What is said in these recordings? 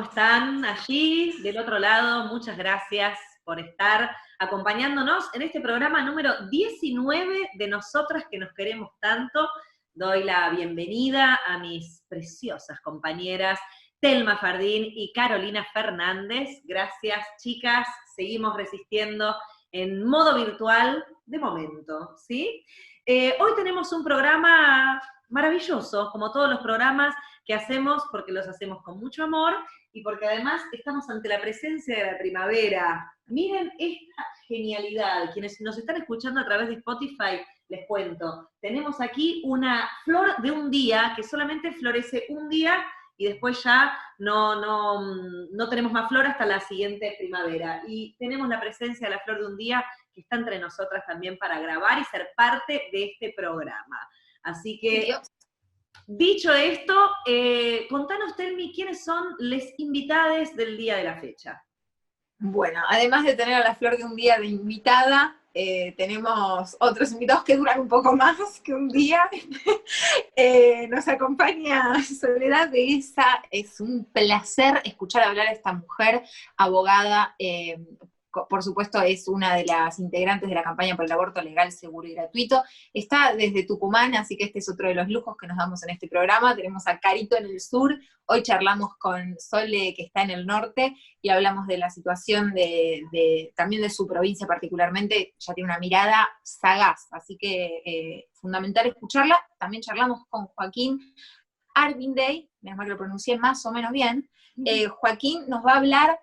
¿Cómo están allí? Del otro lado, muchas gracias por estar acompañándonos en este programa número 19 de Nosotras que nos queremos tanto. Doy la bienvenida a mis preciosas compañeras Telma Fardín y Carolina Fernández. Gracias, chicas. Seguimos resistiendo en modo virtual de momento, ¿sí? Hoy tenemos un programa maravilloso, como todos los programas que hacemos, porque los hacemos con mucho amor y porque además estamos ante la presencia de la primavera. Miren esta genialidad. Quienes nos están escuchando a través de Spotify, les cuento. Tenemos aquí una flor de un día que solamente florece un día y después ya no tenemos más flor hasta la siguiente primavera. Y tenemos la presencia de la flor de un día que está entre nosotras también para grabar y ser parte de este programa. Así que, Dios. Dicho esto, contanos, Telmi, ¿quiénes son les invitades del día de la fecha? Bueno, además de tener a la flor de un día de invitada, tenemos otros invitados que duran un poco más que un día. Nos acompaña Soledad Dehesa. Es un placer escuchar hablar a esta mujer, abogada, por supuesto es una de las integrantes de la campaña por el aborto legal, seguro y gratuito. Está desde Tucumán, así que este es otro de los lujos que nos damos en este programa. Tenemos a Carito en el sur, hoy charlamos con Sole, que está en el norte, y hablamos de la situación también de su provincia particularmente. Ya tiene una mirada sagaz, así que fundamental escucharla. También charlamos con Joaquín Arvinday, menos mal que lo pronuncié más o menos bien. Joaquín nos va a hablar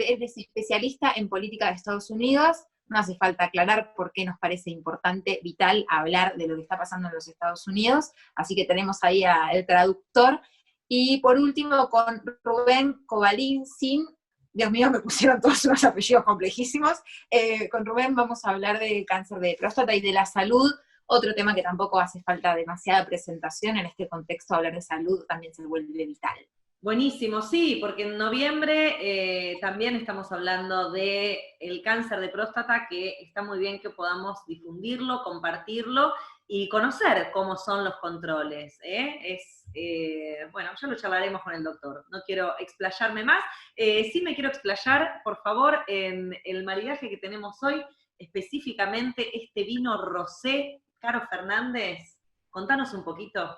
él es especialista en política de Estados Unidos. No hace falta aclarar por qué nos parece importante, vital, hablar de lo que está pasando en los Estados Unidos, así que tenemos ahí al traductor. Y por último, con Rubén Kovalinsin, Dios mío, me pusieron todos unos apellidos complejísimos. Con Rubén vamos a hablar de cáncer de próstata y de la salud, otro tema que tampoco hace falta demasiada presentación. En este contexto, hablar de salud también se vuelve vital. Buenísimo, sí, porque en noviembre también estamos hablando del cáncer de próstata, que está muy bien que podamos difundirlo, compartirlo y conocer cómo son los controles. Bueno, ya lo charlaremos con el doctor, no quiero explayarme más. Sí me quiero explayar, por favor, en el maridaje que tenemos hoy, específicamente este vino rosé. Caro Fernández, contanos un poquito.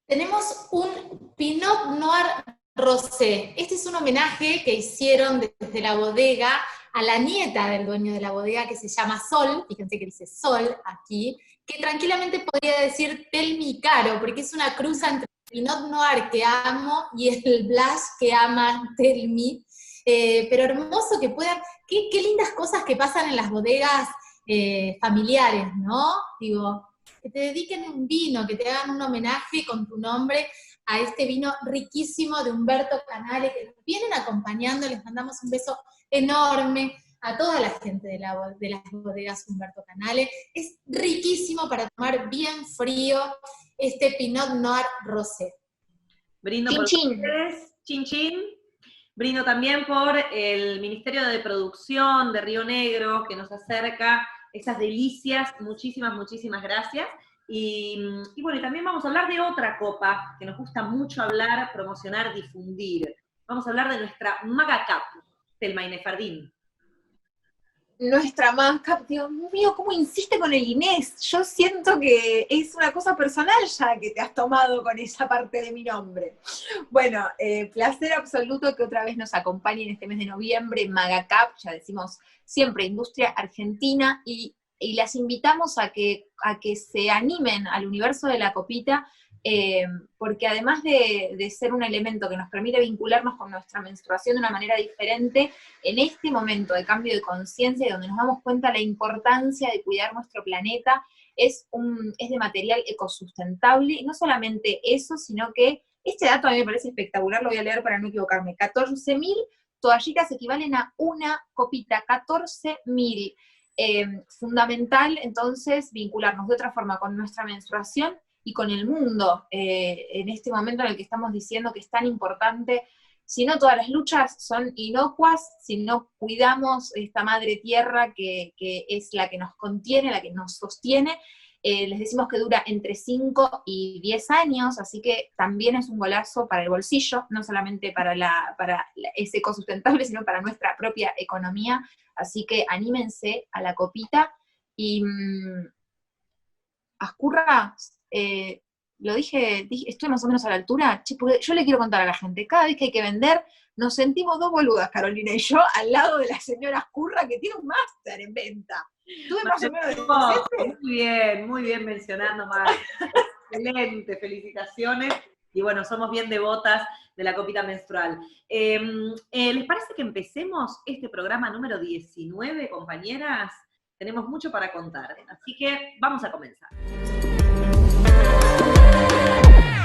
Tenemos un Pinot Noir Rosé. Este es un homenaje que hicieron desde la bodega a la nieta del dueño de la bodega, que se llama Sol, fíjense que dice Sol aquí, que tranquilamente podría decir Telmi y Caro, porque es una cruza entre el Pinot Noir que amo y el Blush que ama Telmi. Pero hermoso que puedan, qué lindas cosas que pasan en las bodegas familiares, ¿no? Digo, que te dediquen un vino, que te hagan un homenaje con tu nombre a este vino riquísimo de Humberto Canale, que nos vienen acompañando. Les mandamos un beso enorme a toda la gente de las bodegas Humberto Canale. Es riquísimo para tomar bien frío este Pinot Noir Rosé. Brindo por ustedes, chin chin. Brindo también por el Ministerio de Producción de Río Negro, que nos acerca esas delicias. Muchísimas, muchísimas gracias. Y bueno, y también vamos a hablar de otra copa que nos gusta mucho hablar, promocionar, difundir. Vamos a hablar de nuestra Maga Cup, Telma Fardín. Nuestra Maga, Dios mío, ¿cómo insiste con el Inés? Yo siento que es una cosa personal ya que te has tomado con esa parte de mi nombre. Bueno, placer absoluto que otra vez nos acompañe en este mes de noviembre, Maga Cup, ya decimos siempre industria argentina, y las invitamos a que se animen al universo de la copita, porque además de ser un elemento que nos permite vincularnos con nuestra menstruación de una manera diferente, en este momento de cambio de conciencia, donde nos damos cuenta de la importancia de cuidar nuestro planeta, es de material ecosustentable, y no solamente eso, sino que este dato a mí me parece espectacular, lo voy a leer para no equivocarme: 14.000 toallitas equivalen a una copita, 14.000. Fundamental entonces vincularnos de otra forma con nuestra menstruación y con el mundo, en este momento en el que estamos diciendo que es tan importante. Si no, todas las luchas son inocuas, si no cuidamos esta madre tierra que es la que nos contiene, la que nos sostiene, Les decimos que dura entre 5 y 10 años, así que también es un golazo para el bolsillo, no solamente para ese ecosustentable, sino para nuestra propia economía. Así que anímense a la copita. Y Ascurra, lo dije, estoy más o menos a la altura, che, porque yo le quiero contar a la gente, cada vez que hay que vender, nos sentimos dos boludas, Carolina y yo, al lado de la señora Ascurra, que tiene un máster en venta. Tuve más o menos muy bien mencionando, Mar. Excelente, felicitaciones. Y bueno, somos bien devotas de la copita menstrual. ¿Les parece que empecemos este programa número 19, compañeras? Tenemos mucho para contar, así que vamos a comenzar.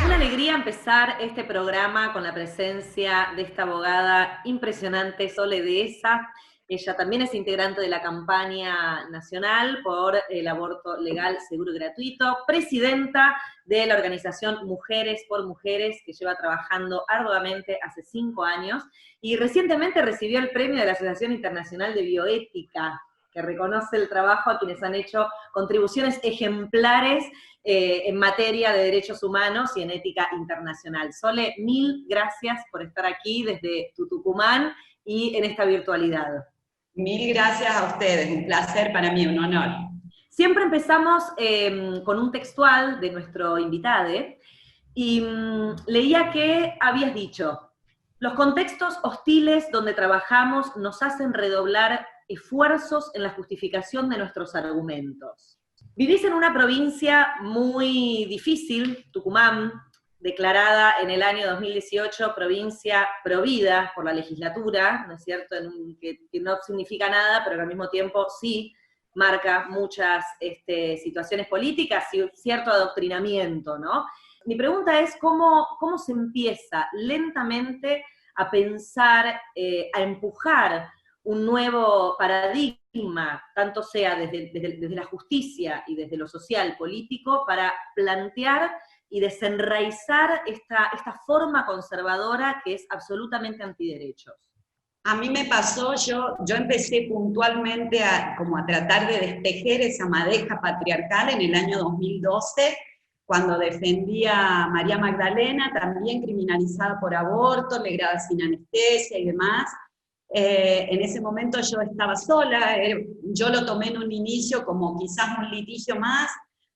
Una alegría empezar este programa con la presencia de esta abogada impresionante, Sole Dehesa. Ella también es integrante de la campaña nacional por el aborto legal, seguro y gratuito, presidenta de la organización Mujeres por Mujeres, que lleva trabajando arduamente hace 5 años, y recientemente recibió el premio de la Asociación Internacional de Bioética, que reconoce el trabajo a quienes han hecho contribuciones ejemplares en materia de derechos humanos y en ética internacional. Sole, mil gracias por estar aquí desde tu Tucumán y en esta virtualidad. Mil gracias a ustedes, un placer para mí, un honor. Siempre empezamos con un textual de nuestro invitado, y leía que habías dicho: los contextos hostiles donde trabajamos nos hacen redoblar esfuerzos en la justificación de nuestros argumentos. Vivís en una provincia muy difícil, Tucumán, declarada en el año 2018 provincia provida por la legislatura, ¿no es cierto?, que no significa nada, pero que al mismo tiempo sí marca muchas situaciones políticas y cierto adoctrinamiento, ¿no? Mi pregunta es ¿cómo se empieza lentamente a pensar, a empujar un nuevo paradigma, tanto sea desde la justicia y desde lo social, político, para plantear y desenraizar esta forma conservadora que es absolutamente antiderechos? A mí me pasó, yo empecé puntualmente como a tratar de despejar esa madeja patriarcal en el año 2012, cuando defendía a María Magdalena, también criminalizada por aborto, legrada sin anestesia y demás. En ese momento yo estaba sola, yo lo tomé en un inicio como quizás un litigio más,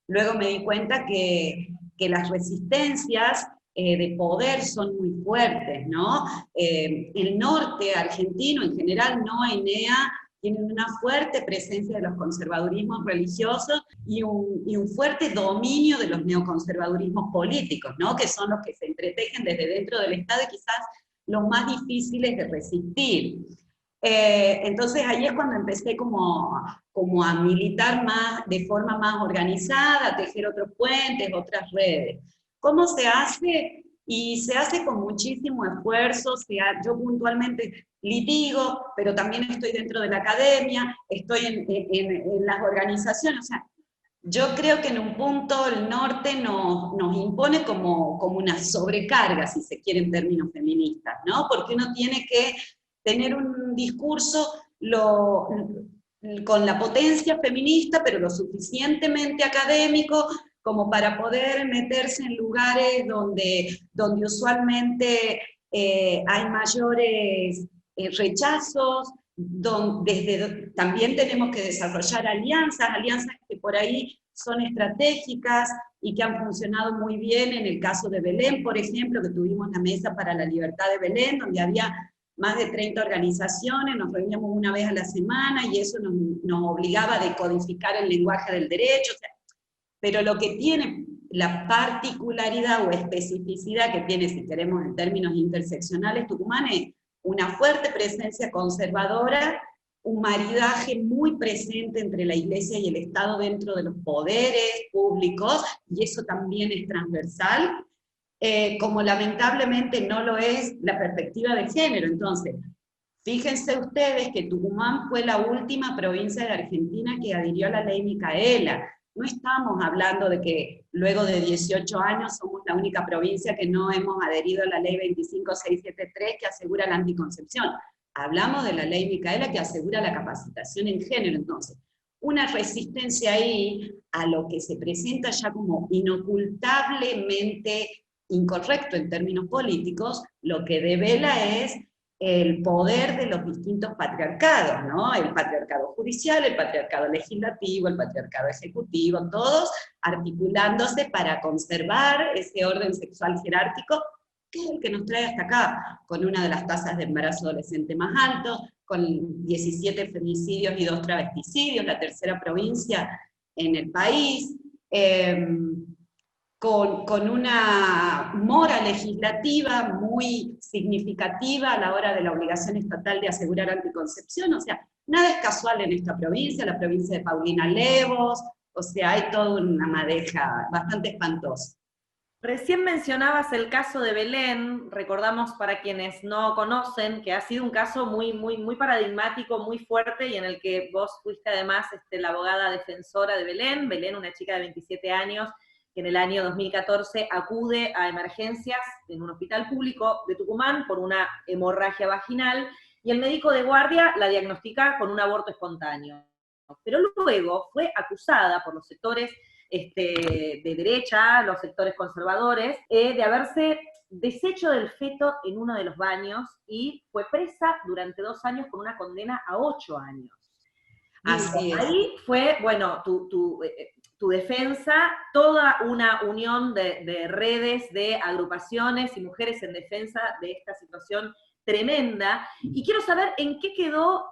luego me di cuenta que las resistencias de poder son muy fuertes, ¿no? El norte argentino, en general, no ENEA, tienen una fuerte presencia de los conservadurismos religiosos y un fuerte dominio de los neoconservadurismos políticos, ¿no? Que son los que se entretejen desde dentro del Estado y quizás los más difíciles de resistir. Entonces ahí es cuando empecé como a militar más, de forma más organizada, a tejer otros puentes, otras redes. ¿Cómo se hace? Y se hace con muchísimo esfuerzo. Yo puntualmente litigo, pero también estoy dentro de la academia, estoy en las organizaciones. O sea, yo creo que en un punto el norte nos impone como una sobrecarga, si se quiere en términos feministas, ¿no? Porque uno tiene que tener un discurso con la potencia feminista, pero lo suficientemente académico como para poder meterse en lugares donde usualmente hay mayores rechazos, también tenemos que desarrollar alianzas que por ahí son estratégicas y que han funcionado muy bien en el caso de Belén, por ejemplo, que tuvimos la Mesa para la Libertad de Belén, donde había más de 30 organizaciones, nos reuníamos una vez a la semana y eso nos obligaba a decodificar el lenguaje del derecho. O sea, pero lo que tiene la particularidad o especificidad que tiene, si queremos en términos interseccionales, Tucumán es una fuerte presencia conservadora, un maridaje muy presente entre la Iglesia y el Estado dentro de los poderes públicos, y eso también es transversal, como lamentablemente no lo es la perspectiva de género. Entonces, fíjense ustedes que Tucumán fue la última provincia de Argentina que adhirió a la ley Micaela. No estamos hablando de que luego de 18 años somos la única provincia que no hemos adherido a la ley 25673 que asegura la anticoncepción. Hablamos de la ley Micaela que asegura la capacitación en género. Entonces, una resistencia ahí a lo que se presenta ya como inocultablemente incorrecto en términos políticos, lo que devela es el poder de los distintos patriarcados, ¿no? El patriarcado judicial, el patriarcado legislativo, el patriarcado ejecutivo, todos articulándose para conservar ese orden sexual jerárquico, que es el que nos trae hasta acá, con una de las tasas de embarazo adolescente más altas, con 17 femicidios y 2 travesticidios, la tercera provincia en el país, con una mora legislativa muy significativa a la hora de la obligación estatal de asegurar anticoncepción. O sea, nada es casual en esta provincia, la provincia de Paulina Levos, o sea, hay toda una madeja bastante espantosa. Recién mencionabas el caso de Belén, recordamos para quienes no conocen que ha sido un caso muy paradigmático, muy fuerte, y en el que vos fuiste además la abogada defensora de Belén, una chica de 27 años, que en el año 2014 acude a emergencias en un hospital público de Tucumán por una hemorragia vaginal, y el médico de guardia la diagnostica con un aborto espontáneo. Pero luego fue acusada por los sectores de derecha, los sectores conservadores, de haberse deshecho del feto en uno de los baños, y fue presa durante 2 años con una condena a 8 años. Así es. Ahí fue, bueno, tu defensa, toda una unión de redes, de agrupaciones y mujeres en defensa de esta situación tremenda, y quiero saber en qué quedó,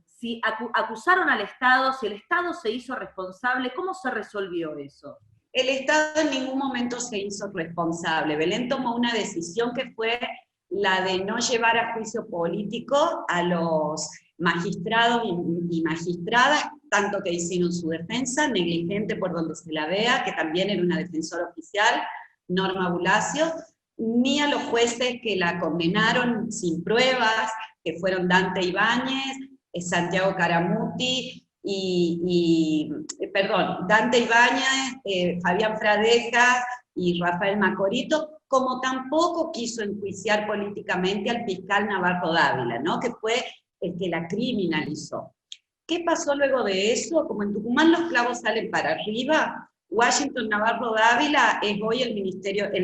si acusaron al Estado, si el Estado se hizo responsable, ¿cómo se resolvió eso? El Estado en ningún momento se hizo responsable. Belén tomó una decisión que fue la de no llevar a juicio político a los magistrados y magistradas, tanto que hicieron su defensa, negligente por donde se la vea, que también era una defensora oficial, Norma Bulacio, ni a los jueces que la condenaron sin pruebas, que fueron Dante Ibáñez, Santiago Caramuti, Dante Ibáñez, Fabián Fradejas y Rafael Macorito, como tampoco quiso enjuiciar políticamente al fiscal Navarro Dávila, ¿no? Que fue el que la criminalizó. ¿Qué pasó luego de eso? Como en Tucumán los clavos salen para arriba, Washington Navarro Dávila es hoy el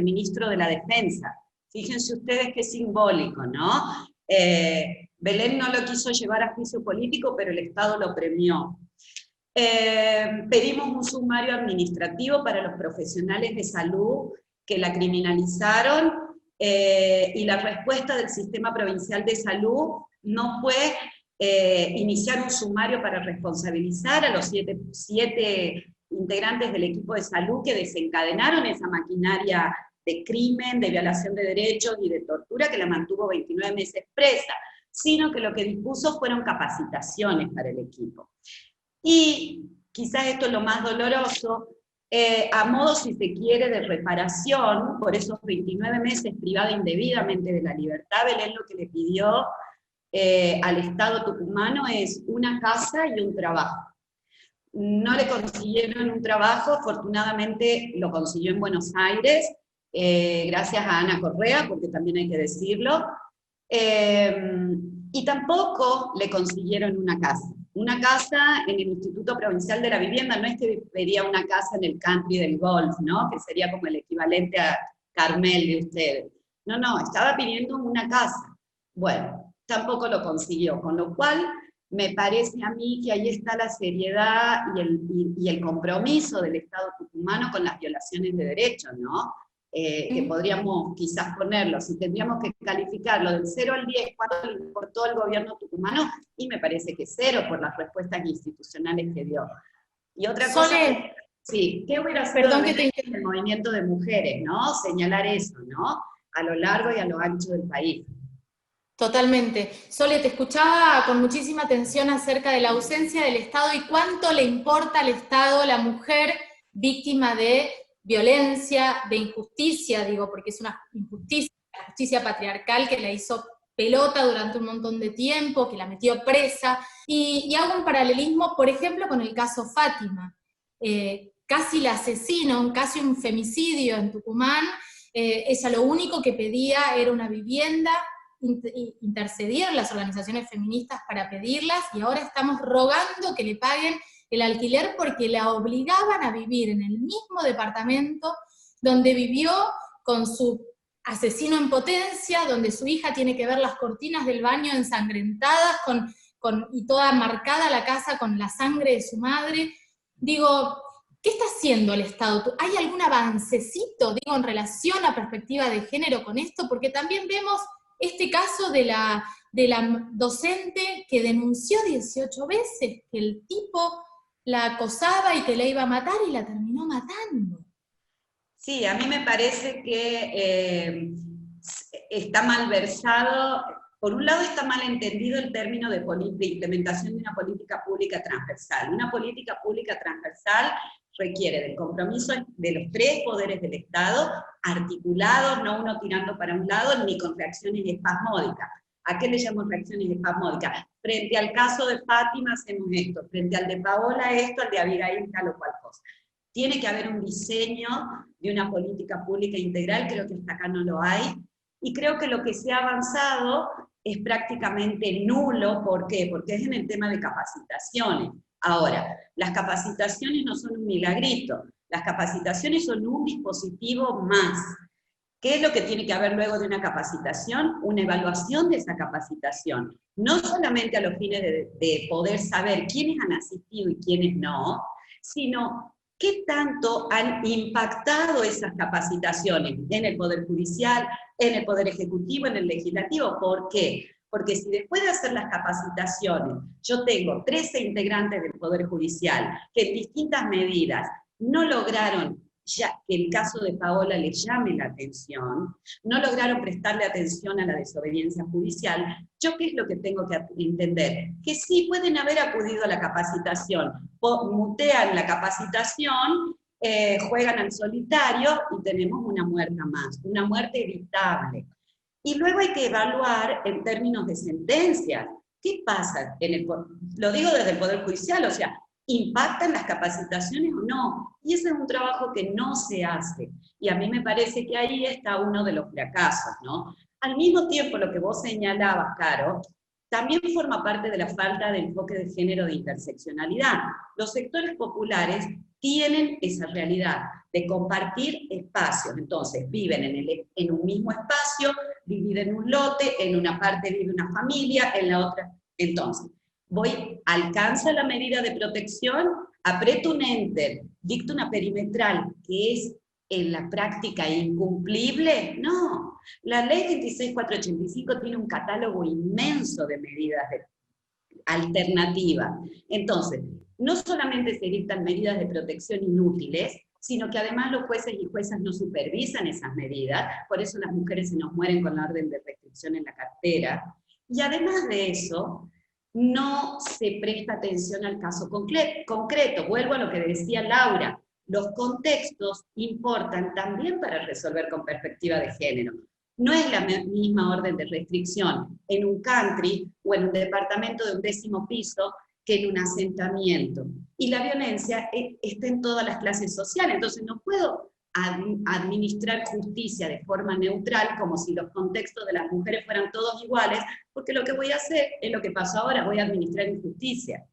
ministro de la Defensa. Fíjense ustedes qué simbólico, ¿no? Belén no lo quiso llevar a juicio político, pero el Estado lo premió. Pedimos un sumario administrativo para los profesionales de salud que la criminalizaron, y la respuesta del Sistema Provincial de Salud no fue iniciar un sumario para responsabilizar a los siete integrantes del equipo de salud que desencadenaron esa maquinaria de crimen, de violación de derechos y de tortura que la mantuvo 29 meses presa, sino que lo que dispuso fueron capacitaciones para el equipo. Y quizás esto es lo más doloroso, a modo, si se quiere, de reparación por esos 29 meses privada indebidamente de la libertad, Belén lo que le pidió al Estado tucumano es una casa y un trabajo. No le consiguieron un trabajo, afortunadamente lo consiguió en Buenos Aires, gracias a Ana Correa, porque también hay que decirlo, y tampoco le consiguieron una casa. Una casa en el Instituto Provincial de la Vivienda, no es que pedía una casa en el country del golf, ¿no? Que sería como el equivalente a Carmel de ustedes. No, estaba pidiendo una casa. Bueno, tampoco lo consiguió, con lo cual me parece a mí que ahí está la seriedad y el compromiso del Estado tucumano con las violaciones de derechos, ¿no? Que podríamos quizás ponerlo, si tendríamos que calificarlo del 0 al 10, ¿cuánto le importó el gobierno tucumano? Y me parece que 0 por las respuestas institucionales que dio. Y otra cosa, sí, ¿qué hubiera sido el movimiento de mujeres, ¿no? Señalar eso, ¿no? A lo largo y a lo ancho del país. Totalmente. Sole, te escuchaba con muchísima atención acerca de la ausencia del Estado y cuánto le importa al Estado la mujer víctima de violencia, de injusticia, digo, porque es una injusticia, la justicia patriarcal que la hizo pelota durante un montón de tiempo, que la metió presa, y hago un paralelismo, por ejemplo, con el caso Fátima. Casi la asesinaron, casi un femicidio en Tucumán, ella lo único que pedía era una vivienda, intercedieron las organizaciones feministas para pedirlas, y ahora estamos rogando que le paguen el alquiler porque la obligaban a vivir en el mismo departamento donde vivió con su asesino en potencia, donde su hija tiene que ver las cortinas del baño ensangrentadas y toda marcada la casa con la sangre de su madre. Digo, ¿qué está haciendo el Estado? ¿Hay algún avancecito, digo, en relación a perspectiva de género con esto? Porque también vemos este caso de la docente que denunció 18 veces que el tipo la acosaba y que la iba a matar y la terminó matando. Sí, a mí me parece que está mal versado. Por un lado está mal entendido el término de implementación de una política pública transversal. Una política pública transversal requiere del compromiso de los tres poderes del Estado, articulados, no uno tirando para un lado, ni con reacciones espasmódicas. ¿A qué le llamo reacciones espasmódicas? Frente al caso de Fátima hacemos esto, frente al de Paola esto, al de Abigail tal o cual cosa. Tiene que haber un diseño de una política pública integral, creo que hasta acá no lo hay, y creo que lo que se ha avanzado es prácticamente nulo. ¿Por qué? Porque es en el tema de capacitaciones. Ahora, las capacitaciones no son un milagrito, las capacitaciones son un dispositivo más. ¿Qué es lo que tiene que haber luego de una capacitación? Una evaluación de esa capacitación, no solamente a los fines de poder saber quiénes han asistido y quiénes no, sino qué tanto han impactado esas capacitaciones en el Poder Judicial, en el Poder Ejecutivo, en el Legislativo. ¿Por qué? Porque si después de hacer las capacitaciones, yo tengo 13 integrantes del Poder Judicial que en distintas medidas no lograron ya que el caso de Paola les llame la atención, no lograron prestarle atención a la desobediencia judicial, ¿yo qué es lo que tengo que entender? Que sí pueden haber acudido a la capacitación, mutean la capacitación, juegan al solitario y tenemos una muerta más, una muerte evitable. Y luego hay que evaluar en términos de sentencias. ¿Qué pasa? Lo digo desde el Poder Judicial, o sea, ¿impactan las capacitaciones o no? Y ese es un trabajo que no se hace. Y a mí me parece que ahí está uno de los fracasos, ¿no? Al mismo tiempo, lo que vos señalabas, Caro, también forma parte de la falta de enfoque de género de interseccionalidad. Los sectores populares tienen esa realidad de compartir espacios. Entonces, viven en un mismo espacio, dividen un lote, en una parte vive una familia, en la otra. Entonces, alcanza la medida de protección, aprieto un enter, dicto una perimetral que es en la práctica incumplible. No, la ley 26485 tiene un catálogo inmenso de medidas alternativas. Entonces, no solamente se dictan medidas de protección inútiles, sino que además los jueces y juezas no supervisan esas medidas, por eso las mujeres se nos mueren con la orden de restricción en la cartera, y además de eso, no se presta atención al caso concreto. Vuelvo a lo que decía Laura, los contextos importan también para resolver con perspectiva de género. No es la misma orden de restricción en un country o en un departamento de un 10º piso que en un asentamiento. Y la violencia está en todas las clases sociales, entonces no puedo administrar justicia de forma neutral como si los contextos de las mujeres fueran todos iguales, porque lo que voy a hacer es lo que pasó ahora, voy a administrar injusticia.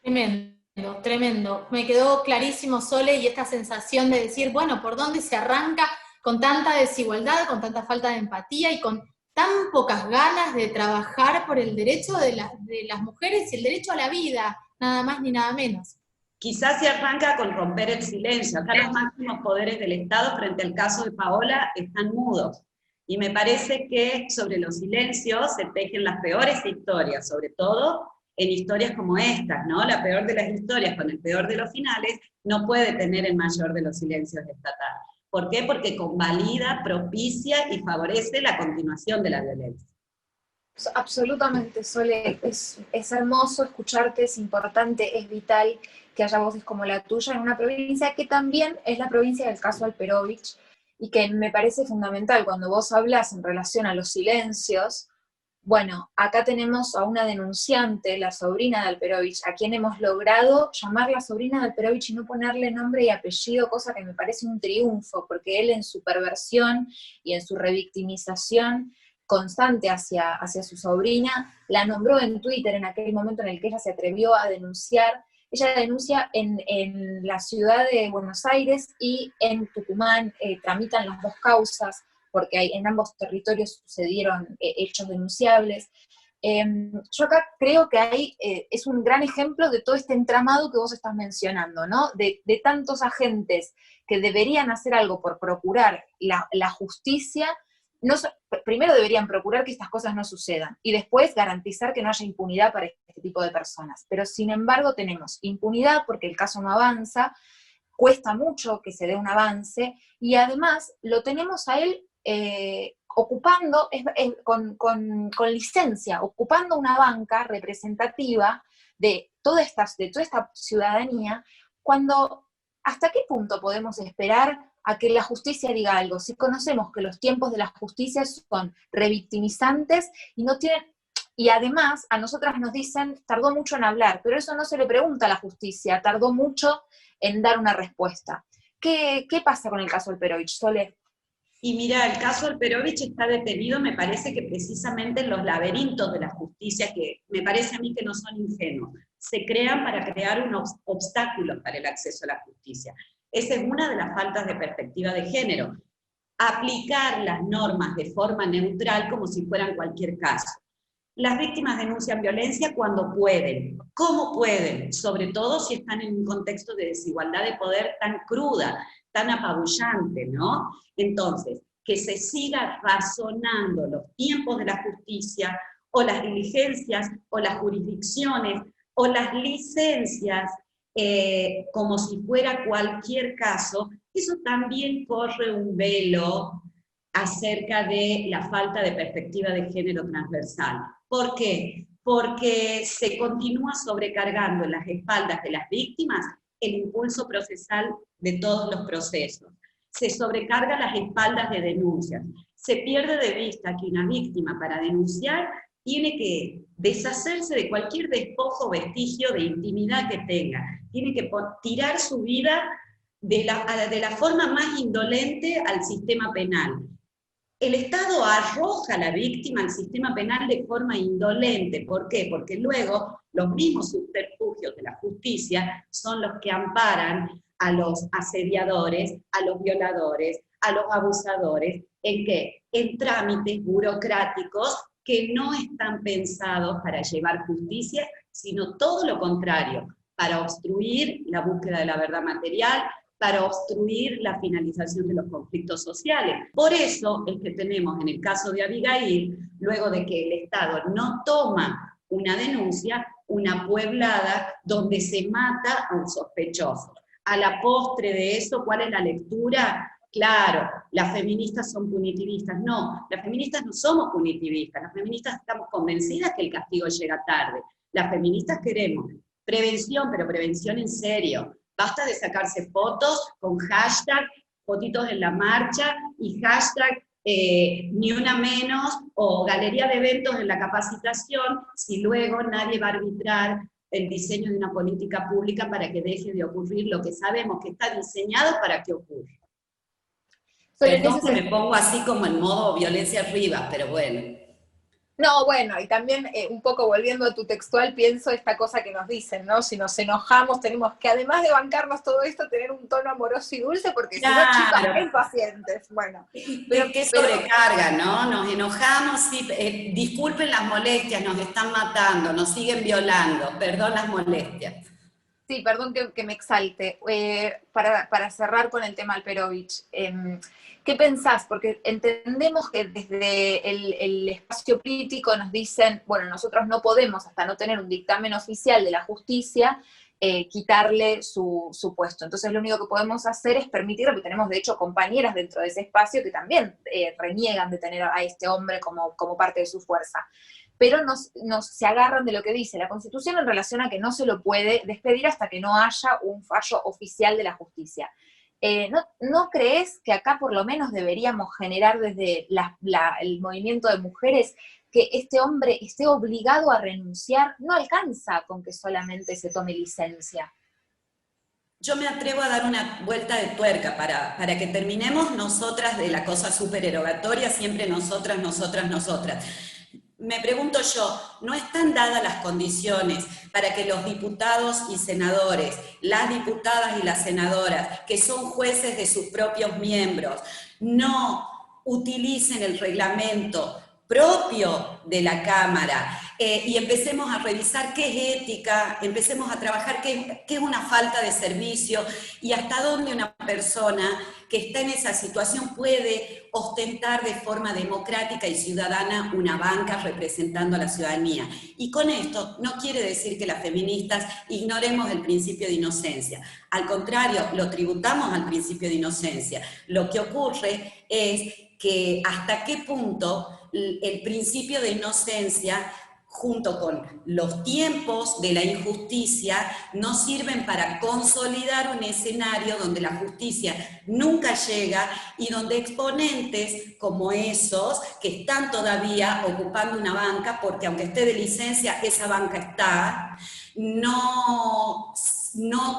Tremendo, tremendo. Me quedó clarísimo, Sole, y esta sensación de decir, bueno, ¿por dónde se arranca con tanta desigualdad, con tanta falta de empatía y con tan pocas ganas de trabajar por el derecho de las mujeres y el derecho a la vida, nada más ni nada menos? Quizás se arranca con romper el silencio. Acá los máximos poderes del Estado frente al caso de Paola están mudos. Y me parece que sobre los silencios se tejen las peores historias, sobre todo en historias como estas, ¿no? La peor de las historias con el peor de los finales no puede tener el mayor de los silencios estatales. ¿Por qué? Porque convalida, propicia y favorece la continuación de la violencia. Absolutamente, Sole, es hermoso escucharte, es importante, es vital que haya voces como la tuya en una provincia que también es la provincia del caso Alperovich, y que me parece fundamental cuando vos hablas en relación a los silencios. Bueno, acá tenemos a una denunciante, la sobrina de Alperovich, a quien hemos logrado llamar la sobrina de Alperovich y no ponerle nombre y apellido, cosa que me parece un triunfo, porque él en su perversión y en su revictimización constante hacia su sobrina, la nombró en Twitter en aquel momento en el que ella se atrevió a denunciar. Ella denuncia en la ciudad de Buenos Aires y en Tucumán, tramitan las dos causas, porque en ambos territorios sucedieron hechos denunciables. Yo acá creo que es un gran ejemplo de todo este entramado que vos estás mencionando, ¿no? De tantos agentes que deberían hacer algo por procurar la justicia. Primero deberían procurar que estas cosas no sucedan, y después garantizar que no haya impunidad para este tipo de personas. Pero sin embargo tenemos impunidad porque el caso no avanza, cuesta mucho que se dé un avance, y además lo tenemos a él ocupando, con licencia, ocupando una banca representativa de toda esta ciudadanía, cuando, ¿hasta qué punto podemos esperar a que la justicia diga algo? Si conocemos que los tiempos de la justicia son revictimizantes y no tienen, y además a nosotras nos dicen, tardó mucho en hablar, pero eso no se le pregunta a la justicia, tardó mucho en dar una respuesta. ¿Qué pasa con el caso Alperovich, Sole? Y mira, el caso Alperovich está detenido, me parece que precisamente en los laberintos de la justicia, que me parece a mí que no son ingenuos, se crean para crear unos obstáculos para el acceso a la justicia. Esa es una de las faltas de perspectiva de género. Aplicar las normas de forma neutral como si fueran cualquier caso. Las víctimas denuncian violencia cuando pueden. ¿Cómo pueden? Sobre todo si están en un contexto de desigualdad de poder tan cruda, tan apabullante, ¿no? Entonces, que se siga razonando los tiempos de la justicia, o las diligencias, o las jurisdicciones, o las licencias, como si fuera cualquier caso, eso también corre un velo acerca de la falta de perspectiva de género transversal. ¿Por qué? Porque se continúa sobrecargando en las espaldas de las víctimas el impulso procesal de todos los procesos. Se sobrecarga las espaldas de denuncias. Se pierde de vista que una víctima, para denunciar, tiene que deshacerse de cualquier despojo o vestigio de intimidad que tenga. Tiene que tirar su vida de la forma más indolente al sistema penal. El Estado arroja a la víctima al sistema penal de forma indolente. ¿Por qué? Porque luego los mismos subterfugios de la justicia son los que amparan a los asediadores, a los violadores, a los abusadores. ¿En qué? En trámites burocráticos que no están pensados para llevar justicia, sino todo lo contrario, para obstruir la búsqueda de la verdad material, para obstruir la finalización de los conflictos sociales. Por eso es que tenemos en el caso de Abigail, luego de que el Estado no toma una denuncia, una pueblada donde se mata a un sospechoso. A la postre de eso, ¿cuál es la lectura? Claro, las feministas son punitivistas. No, las feministas no somos punitivistas, las feministas estamos convencidas que el castigo llega tarde. Las feministas queremos prevención, pero prevención en serio. Basta de sacarse fotos con hashtag, fotitos en la marcha, y hashtag ni una menos, o galería de eventos en la capacitación, si luego nadie va a arbitrar el diseño de una política pública para que deje de ocurrir lo que sabemos que está diseñado para que ocurra. Perdón que me pongo así como en modo violencia arriba, pero bueno. No, bueno, y también un poco volviendo a tu textual, pienso esta cosa que nos dicen, ¿no? Si nos enojamos, tenemos que, además de bancarnos todo esto, tener un tono amoroso y dulce, porque si no, chicas, impacientes. Bueno, pero qué sobrecarga, ¿no? Nos enojamos, sí, disculpen las molestias, nos están matando, nos siguen violando, perdón las molestias. Sí, perdón que me exalte. Para cerrar con el tema Alperovich, ¿qué pensás? Porque entendemos que desde el espacio político nos dicen, bueno, nosotros no podemos, hasta no tener un dictamen oficial de la justicia, quitarle su puesto. Entonces lo único que podemos hacer es permitir, porque tenemos de hecho compañeras dentro de ese espacio que también reniegan de tener a este hombre como parte de su fuerza. Pero se agarran de lo que dice la Constitución en relación a que no se lo puede despedir hasta que no haya un fallo oficial de la justicia. ¿No crees que acá por lo menos deberíamos generar desde el movimiento de mujeres que este hombre esté obligado a renunciar? No alcanza con que solamente se tome licencia. yo me atrevo a dar una vuelta de tuerca para que terminemos nosotras de la cosa supererogatoria, siempre nosotras, nosotras, nosotras. Me pregunto yo, ¿no están dadas las condiciones para que los diputados y senadores, las diputadas y las senadoras, que son jueces de sus propios miembros, no utilicen el reglamento propio de la Cámara y empecemos a revisar qué es ética, empecemos a trabajar qué es una falta de servicio y hasta dónde una persona que está en esa situación puede ostentar de forma democrática y ciudadana una banca representando a la ciudadanía. Y con esto no quiere decir que las feministas ignoremos el principio de inocencia. Al contrario, lo tributamos al principio de inocencia. Lo que ocurre es que hasta qué punto el principio de inocencia junto con los tiempos de la injusticia nos sirven para consolidar un escenario donde la justicia nunca llega y donde exponentes como esos que están todavía ocupando una banca, porque aunque esté de licencia, esa banca está, no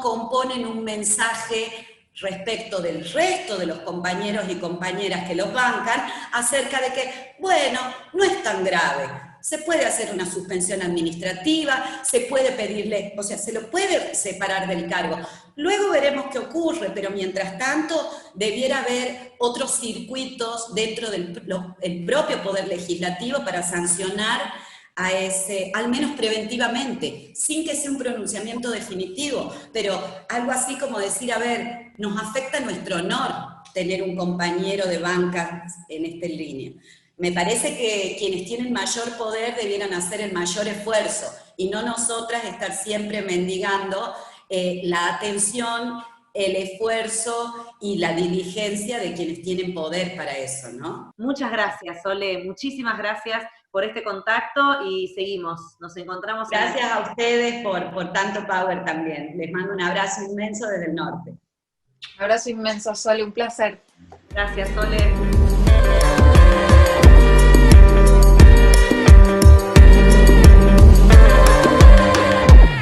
componen un mensaje respecto del resto de los compañeros y compañeras que los bancan, acerca de que, bueno, no es tan grave, se puede hacer una suspensión administrativa, se puede pedirle, o sea, se lo puede separar del cargo. Luego veremos qué ocurre, pero mientras tanto debiera haber otros circuitos dentro del propio Poder Legislativo para sancionar a ese, al menos preventivamente, sin que sea un pronunciamiento definitivo, pero algo así como decir, a ver, nos afecta nuestro honor tener un compañero de banca en esta línea. Me parece que quienes tienen mayor poder debieran hacer el mayor esfuerzo, y no nosotras estar siempre mendigando la atención, el esfuerzo y la diligencia de quienes tienen poder para eso, ¿no? Muchas gracias, Sole, muchísimas gracias por este contacto y seguimos, nos encontramos. Gracias a ustedes por tanto power también. Les mando un abrazo inmenso desde el norte. Un abrazo inmenso, Sole, un placer. Gracias, Sole.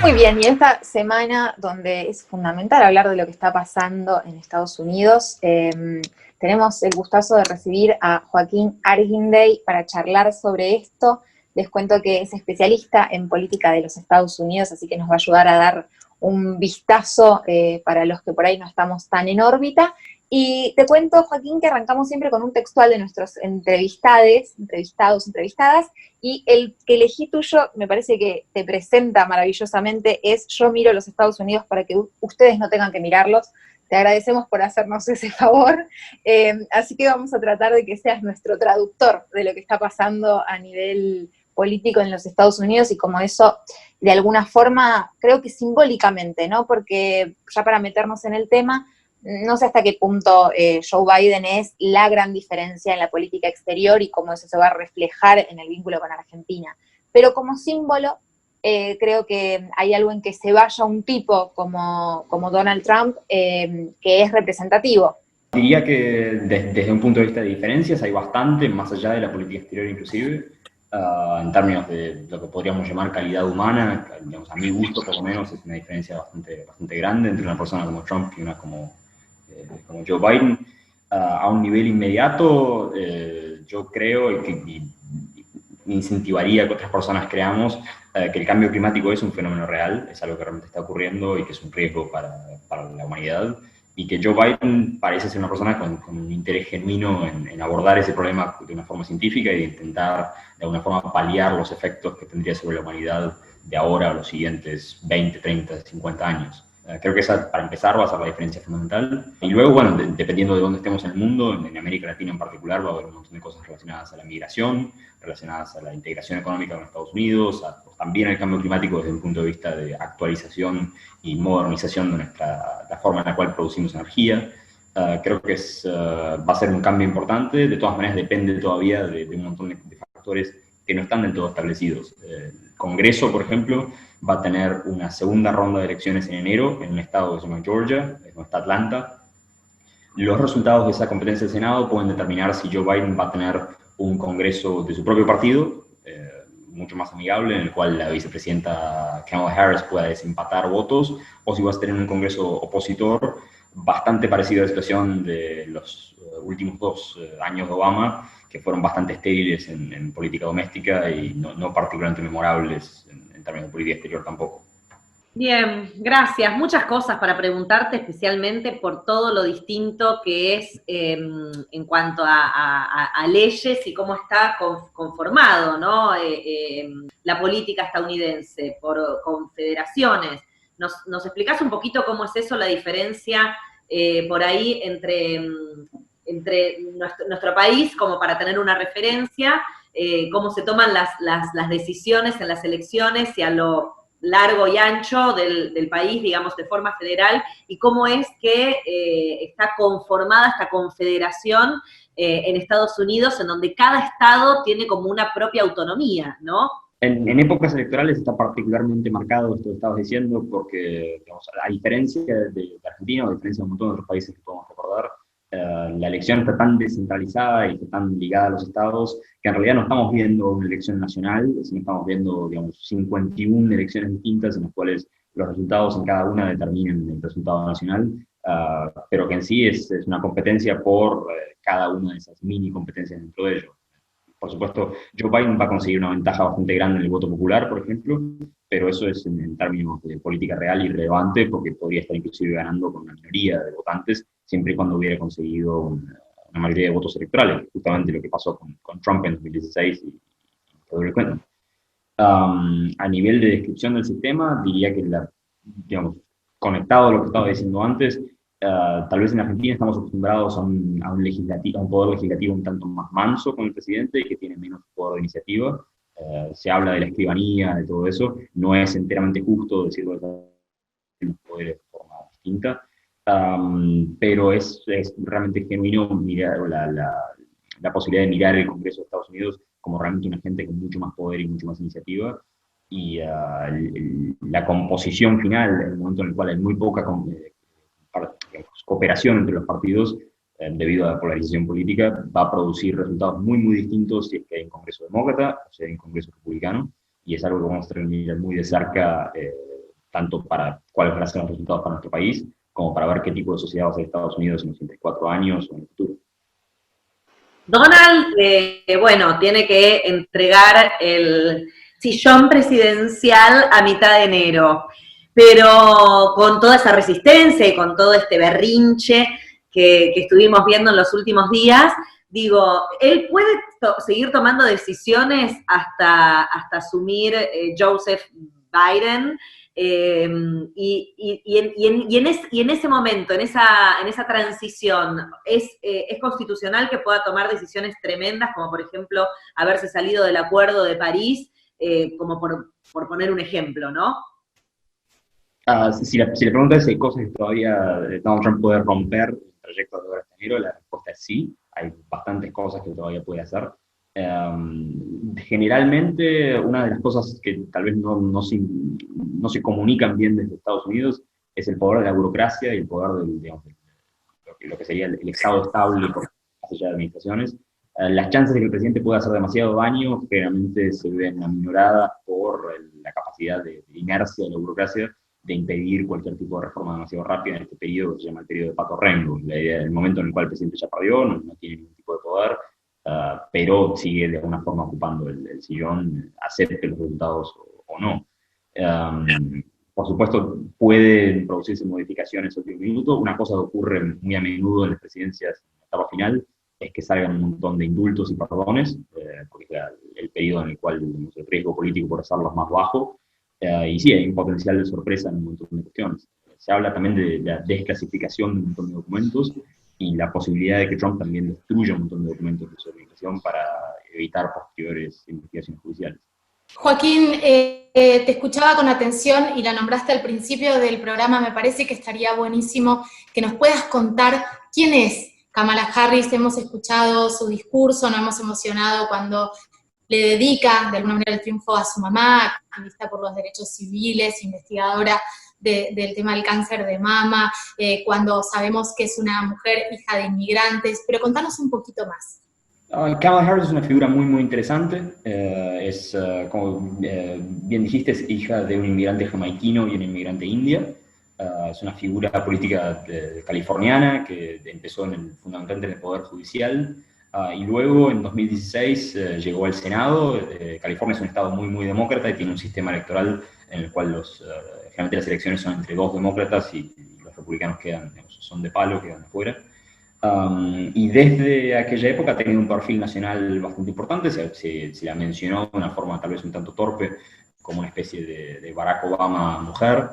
Muy bien, y esta semana donde es fundamental hablar de lo que está pasando en Estados Unidos, tenemos el gustazo de recibir a Joaquín Argindey para charlar sobre esto. Les cuento que es especialista en política de los Estados Unidos, así que nos va a ayudar a dar un vistazo para los que por ahí no estamos tan en órbita. Y te cuento, Joaquín, que arrancamos siempre con un textual de nuestros entrevistados, entrevistadas, y el que elegí tuyo, me parece que te presenta maravillosamente, es "Yo miro los Estados Unidos para que ustedes no tengan que mirarlos". Te agradecemos por hacernos ese favor, así que vamos a tratar de que seas nuestro traductor de lo que está pasando a nivel político en los Estados Unidos y como eso, de alguna forma, creo que simbólicamente, ¿no? Porque ya para meternos en el tema, no sé hasta qué punto Joe Biden es la gran diferencia en la política exterior y cómo eso se va a reflejar en el vínculo con Argentina. Pero como símbolo, creo que hay algo en que se vaya un tipo como Donald Trump que es representativo. Diría que desde un punto de vista de diferencias hay bastante, más allá de la política exterior inclusive, en términos de lo que podríamos llamar calidad humana. Digamos, a mi gusto por lo menos es una diferencia bastante grande entre una persona como Trump y una como Joe Biden. A un nivel inmediato, yo creo y incentivaría que otras personas creamos que el cambio climático es un fenómeno real, es algo que realmente está ocurriendo y que es un riesgo para la humanidad, y que Joe Biden parece ser una persona con un interés genuino en abordar ese problema de una forma científica y de intentar de alguna forma paliar los efectos que tendría sobre la humanidad de ahora a los siguientes 20, 30, 50 años. Creo que esa, para empezar, va a ser la diferencia fundamental. Y luego, bueno, dependiendo de dónde estemos en el mundo, en América Latina en particular, va a haber un montón de cosas relacionadas a la migración, relacionadas a la integración económica con Estados Unidos, también al cambio climático desde un punto de vista de actualización y modernización de la forma en la cual producimos energía. Creo que va a ser un cambio importante. De todas maneras, depende todavía de un montón de factores que no están del todo establecidos. El Congreso, por ejemplo, va a tener una segunda ronda de elecciones en enero en un estado que se llama Georgia, no está Atlanta. Los resultados de esa competencia del Senado pueden determinar si Joe Biden va a tener un Congreso de su propio partido, mucho más amigable, en el cual la vicepresidenta Kamala Harris pueda desempatar votos, o si vas a tener un Congreso opositor bastante parecido a la situación de los últimos 2 años de Obama, que fueron bastante estériles en política doméstica y no particularmente memorables en términos de política exterior tampoco. Bien, gracias. Muchas cosas para preguntarte, especialmente por todo lo distinto que es en cuanto a leyes y cómo está conformado, ¿no? La política estadounidense por confederaciones. ¿Nos explicás un poquito cómo es eso, la diferencia por ahí entre nuestro país, como para tener una referencia, cómo se toman las decisiones en las elecciones y a lo largo y ancho del país, digamos, de forma federal, y cómo es que está conformada esta confederación en Estados Unidos, en donde cada estado tiene como una propia autonomía, ¿no? En épocas electorales está particularmente marcado esto que estabas diciendo, porque, digamos, a diferencia de Argentina, o a diferencia de un montón de otros países que podemos recordar, la elección está tan descentralizada y está tan ligada a los estados que en realidad no estamos viendo una elección nacional, sino estamos viendo, digamos, 51 elecciones distintas en las cuales los resultados en cada una determinan el resultado nacional, pero que en sí es una competencia por cada una de esas mini competencias dentro de ello. Por supuesto, Joe Biden va a conseguir una ventaja bastante grande en el voto popular, por ejemplo, pero eso es en términos de política real irrelevante, porque podría estar inclusive ganando con una minoría de votantes, siempre y cuando hubiera conseguido una mayoría de votos electorales, justamente lo que pasó con Trump en 2016 y Hillary Clinton. A nivel de descripción del sistema, diría que, digamos, conectado a lo que estaba diciendo antes, tal vez en Argentina estamos acostumbrados a un poder legislativo un tanto más manso con el presidente y que tiene menos poder de iniciativa. Se habla de la escribanía, de todo eso. No es enteramente justo decirlo de los poderes de forma distinta, pero es realmente genuino mirar la posibilidad de mirar el Congreso de Estados Unidos como realmente una gente con mucho más poder y mucho más iniciativa. Y la composición final, en el momento en el cual hay muy poca cooperación entre los partidos, debido a la polarización política, va a producir resultados muy, muy distintos si es que hay un Congreso demócrata o si hay un Congreso republicano, y es algo que vamos a tener que mirar muy de cerca, tanto para cuáles van a ser los resultados para nuestro país, como para ver qué tipo de sociedad va a ser Estados Unidos en los 34 años o en el futuro. Donald, bueno, tiene que entregar el sillón presidencial a mitad de enero, pero con toda esa resistencia y con todo este berrinche que estuvimos viendo en los últimos días, digo, él puede seguir tomando decisiones hasta asumir Joseph Biden, y en ese momento, en esa transición, ¿es constitucional que pueda tomar decisiones tremendas, como por ejemplo haberse salido del Acuerdo de París, como por poner un ejemplo, ¿no? Si la pregunta es si hay cosas que todavía Donald Trump puede romper el trayecto de hasta enero, la respuesta es sí. Hay bastantes cosas que todavía puede hacer. Generalmente, una de las cosas que tal vez no se comunican bien desde Estados Unidos es el poder de la burocracia y el poder de lo que sería el Estado estable más allá de administraciones. Las chances de que el presidente pueda hacer demasiado daño generalmente se ven aminoradas por la capacidad de inercia de la burocracia de impedir cualquier tipo de reforma demasiado rápida en este periodo que se llama el periodo de Pato Rengo. La idea del momento en el cual el presidente ya perdió, no tiene ningún tipo de poder, pero sigue de alguna forma ocupando el sillón, acepte los resultados o no. Por supuesto, pueden producirse modificaciones al último minuto. Una cosa que ocurre muy a menudo en las presidencias en la etapa final es que salgan un montón de indultos y perdones, porque es el periodo en el cual el riesgo político por hacerlo es más bajo. Y sí, hay un potencial de sorpresa en un montón de cuestiones. Se habla también de la desclasificación de un montón de documentos y la posibilidad de que Trump también destruya un montón de documentos de su administración para evitar posteriores investigaciones judiciales. Joaquín, te escuchaba con atención y la nombraste al principio del programa. Me parece que estaría buenísimo que nos puedas contar quién es Kamala Harris. Hemos escuchado su discurso, nos hemos emocionado cuando le dedica de alguna manera el triunfo a su mamá, activista por los derechos civiles, investigadora del tema del cáncer de mama, cuando sabemos que es una mujer hija de inmigrantes, pero contanos un poquito más. Kamala Harris es una figura muy, muy interesante. Como bien dijiste, es hija de un inmigrante jamaiquino y una inmigrante india. Es una figura política californiana que empezó fundamentalmente en el Poder Judicial. Y luego, en 2016, llegó al Senado. California es un estado muy, muy demócrata y tiene un sistema electoral en el cual generalmente las elecciones son entre dos demócratas y los republicanos son de palo, quedan afuera. Y desde aquella época ha tenido un perfil nacional bastante importante, se la mencionó de una forma tal vez un tanto torpe, como una especie de Barack Obama mujer.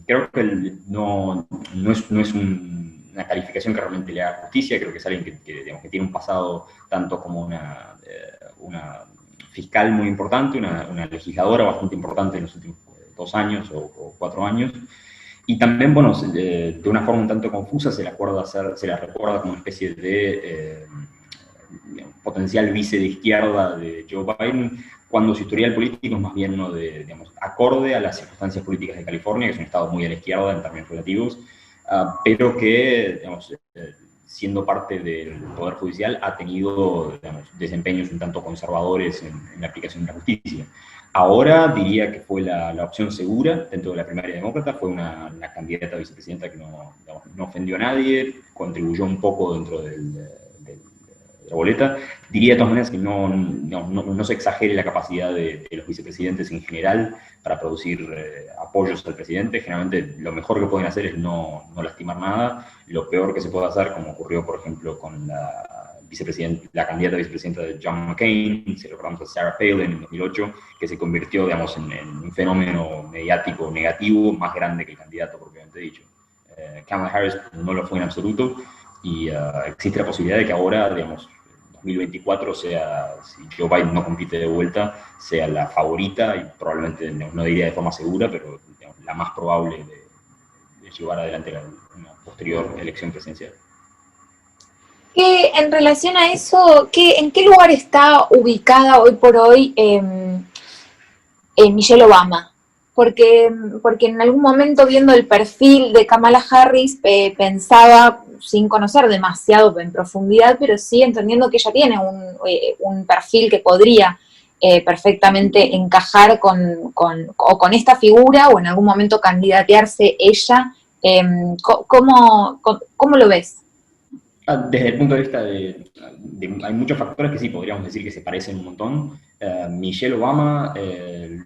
Creo que no es una calificación que realmente le haga justicia, creo que es alguien que tiene un pasado tanto como una fiscal muy importante, una legisladora bastante importante en los últimos 2 años o 4 años. Y también, bueno, de una forma un tanto confusa se la recuerda como una especie de potencial vice de izquierda de Joe Biden, cuando su historial político es más bien uno acorde a las circunstancias políticas de California, que es un estado muy a la izquierda en términos relativos, pero que, siendo parte del Poder Judicial, ha tenido desempeños un tanto conservadores en la aplicación de la justicia. Ahora diría que fue la opción segura dentro de la primaria demócrata, fue una candidata a vicepresidenta que no ofendió a nadie, contribuyó un poco dentro de la boleta. Diría de todas maneras que no se exagere la capacidad de los vicepresidentes en general para producir apoyos al presidente. Generalmente lo mejor que pueden hacer es no lastimar nada. Lo peor que se puede hacer, como ocurrió por ejemplo con la candidata a vicepresidenta de John McCain, si recordamos a Sarah Palin en 2008, que se convirtió, en un fenómeno mediático negativo más grande que el candidato propiamente dicho. Kamala Harris no lo fue en absoluto, y existe la posibilidad de que ahora, 2024 si Joe Biden no compite de vuelta, sea la favorita, y probablemente, no diría de forma segura, pero la más probable de llevar adelante una posterior elección presidencial. Que en relación a eso, ¿en qué lugar está ubicada hoy por hoy Michelle Obama? Porque en algún momento, viendo el perfil de Kamala Harris, pensaba, sin conocer demasiado en profundidad, pero sí entendiendo que ella tiene un perfil que podría perfectamente encajar con esta figura, o en algún momento candidatearse ella. ¿Cómo lo ves? Desde el punto de vista hay muchos factores que sí podríamos decir que se parecen un montón. Michelle Obama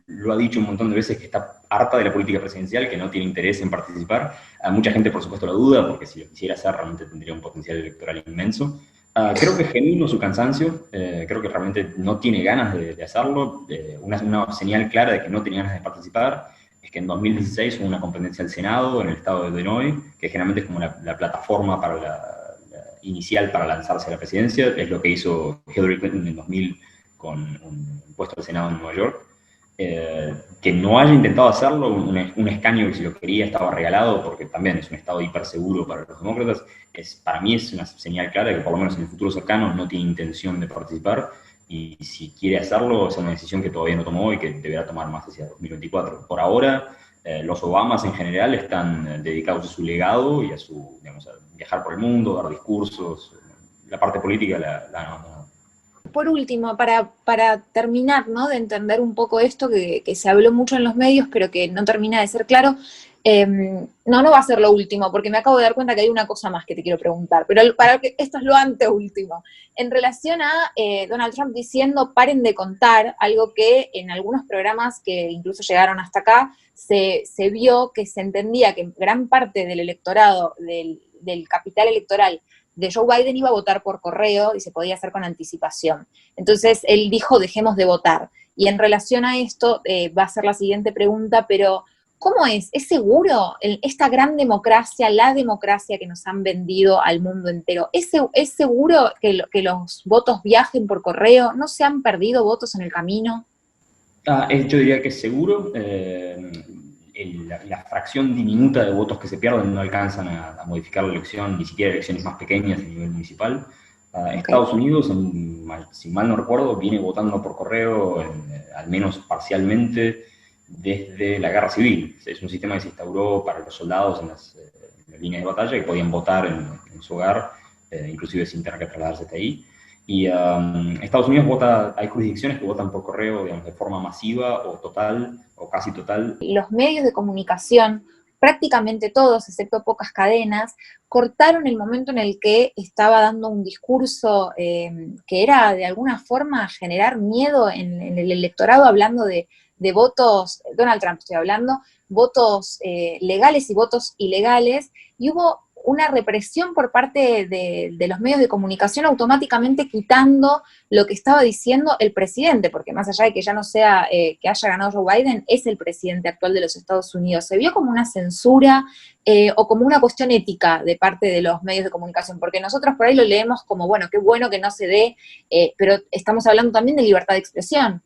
lo ha dicho un montón de veces, que está harta de la política presidencial, que no tiene interés en participar. Mucha gente, por supuesto, lo duda, porque si lo quisiera hacer realmente tendría un potencial electoral inmenso. Creo que es genuino su cansancio, creo que realmente no tiene ganas de hacerlo. Una señal clara de que no tenía ganas de participar es que en 2016 hubo una competencia al Senado en el estado de Illinois, que generalmente es como la plataforma inicial para lanzarse a la presidencia. Es lo que hizo Hillary Clinton en 2000 con un puesto al Senado en Nueva York. Que no haya intentado hacerlo, un escaño que, si lo quería, estaba regalado, porque también es un estado hiper seguro para los demócratas, para mí es una señal clara de que por lo menos en el futuro cercano no tiene intención de participar, y si quiere hacerlo es una decisión que todavía no tomó y que deberá tomar más hacia 2024. Por ahora, los Obamas en general están dedicados a su legado y a viajar por el mundo, dar discursos. La parte política la abandonado. Por último, para terminar, ¿no?, de entender un poco esto que se habló mucho en los medios, pero que no termina de ser claro, no va a ser lo último, porque me acabo de dar cuenta que hay una cosa más que te quiero preguntar, pero esto es lo anteúltimo. En relación a Donald Trump diciendo paren de contar, algo que en algunos programas que incluso llegaron hasta acá, se vio que se entendía que gran parte del electorado, del capital electoral de Joe Biden, iba a votar por correo y se podía hacer con anticipación. Entonces él dijo, dejemos de votar. Y en relación a esto, va a ser la siguiente pregunta, pero ¿cómo es? ¿Es seguro esta gran democracia, la democracia que nos han vendido al mundo entero? ¿Es seguro que los votos viajen por correo? ¿No se han perdido votos en el camino? Yo diría que es seguro. La fracción diminuta de votos que se pierden no alcanzan a modificar la elección, ni siquiera elecciones más pequeñas a nivel municipal. Okay. Estados Unidos, si mal no recuerdo, viene votando por correo, al menos parcialmente, desde la Guerra Civil. Es un sistema que se instauró para los soldados en las líneas de batalla, que podían votar en su hogar, inclusive sin tener que trasladarse hasta ahí. Y Estados Unidos vota, hay jurisdicciones que votan por correo, digamos, de forma masiva o total, o casi total. Los medios de comunicación, prácticamente todos, excepto pocas cadenas, cortaron el momento en el que estaba dando un discurso que era de alguna forma generar miedo en el electorado, hablando de votos, Donald Trump estoy hablando, votos legales y votos ilegales, y hubo una represión por parte de los medios de comunicación, automáticamente quitando lo que estaba diciendo el presidente, porque más allá de que ya no sea que haya ganado Joe Biden, es el presidente actual de los Estados Unidos. Se vio como una censura o como una cuestión ética de parte de los medios de comunicación, porque nosotros por ahí lo leemos como, bueno, qué bueno que no se dé, pero estamos hablando también de libertad de expresión.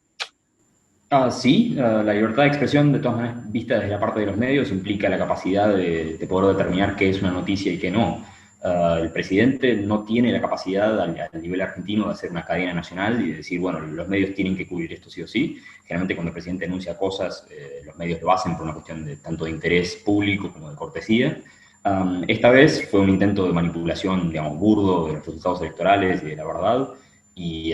Sí, la libertad de expresión, de todas maneras, vista desde la parte de los medios, implica la capacidad de poder determinar qué es una noticia y qué no. El presidente no tiene la capacidad al nivel argentino de hacer una cadena nacional y de decir, bueno, los medios tienen que cubrir esto sí o sí. Generalmente cuando el presidente anuncia cosas, los medios lo hacen por una cuestión de tanto de interés público como de cortesía. Esta vez fue un intento de manipulación, digamos, burdo de los resultados electorales y de la verdad, y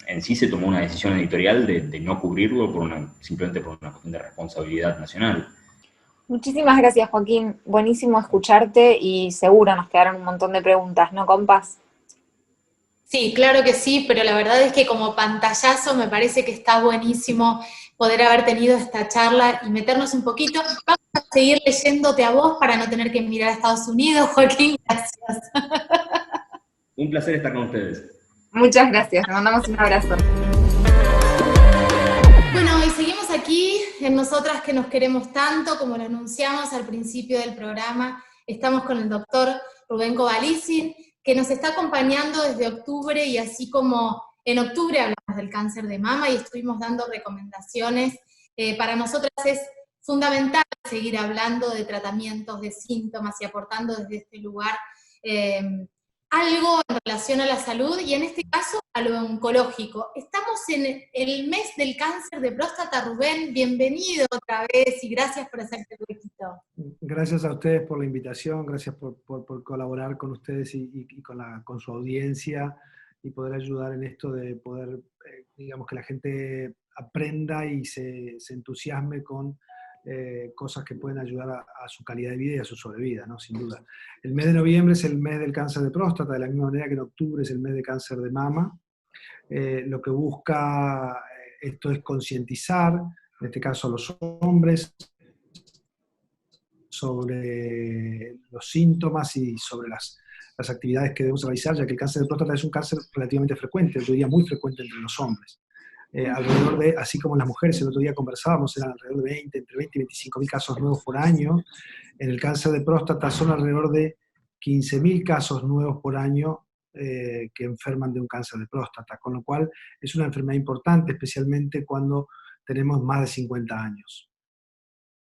en sí se tomó una decisión editorial de no cubrirlo simplemente por una cuestión de responsabilidad nacional. Muchísimas gracias, Joaquín. Buenísimo escucharte y seguro nos quedaron un montón de preguntas, ¿no, compas? Sí, claro que sí, pero la verdad es que como pantallazo me parece que está buenísimo poder haber tenido esta charla y meternos un poquito. Vamos a seguir leyéndote a vos para no tener que mirar a Estados Unidos, Joaquín, gracias. Un placer estar con ustedes. Muchas gracias, te mandamos un abrazo. Bueno, y seguimos aquí en Nosotras que nos queremos tanto, como lo anunciamos al principio del programa. Estamos con el doctor Rubén Covalicin, que nos está acompañando desde octubre, y así como en octubre hablamos del cáncer de mama y estuvimos dando recomendaciones, para nosotras es fundamental seguir hablando de tratamientos, de síntomas y aportando desde este lugar algo en relación a la salud, y en este caso a lo oncológico. Estamos en el mes del cáncer de próstata. Rubén, bienvenido otra vez y gracias por hacerte el huequito. Gracias a ustedes por la invitación, gracias por colaborar con ustedes y con su audiencia y poder ayudar en esto de poder, digamos, que la gente aprenda y se entusiasme con cosas que pueden ayudar a su calidad de vida y a su sobrevida, ¿no? Sin duda. El mes de noviembre es el mes del cáncer de próstata, de la misma manera que en octubre es el mes de cáncer de mama. Lo que busca esto es concientizar, en este caso a los hombres, sobre los síntomas y sobre las actividades que debemos realizar, ya que el cáncer de próstata es un cáncer relativamente frecuente, yo diría muy frecuente entre los hombres. Alrededor de, así como en las mujeres, el otro día conversábamos, eran alrededor de entre 20 y 25 mil casos nuevos por año. En el cáncer de próstata son alrededor de 15.000 casos nuevos por año que enferman de un cáncer de próstata, con lo cual es una enfermedad importante, especialmente cuando tenemos más de 50 años.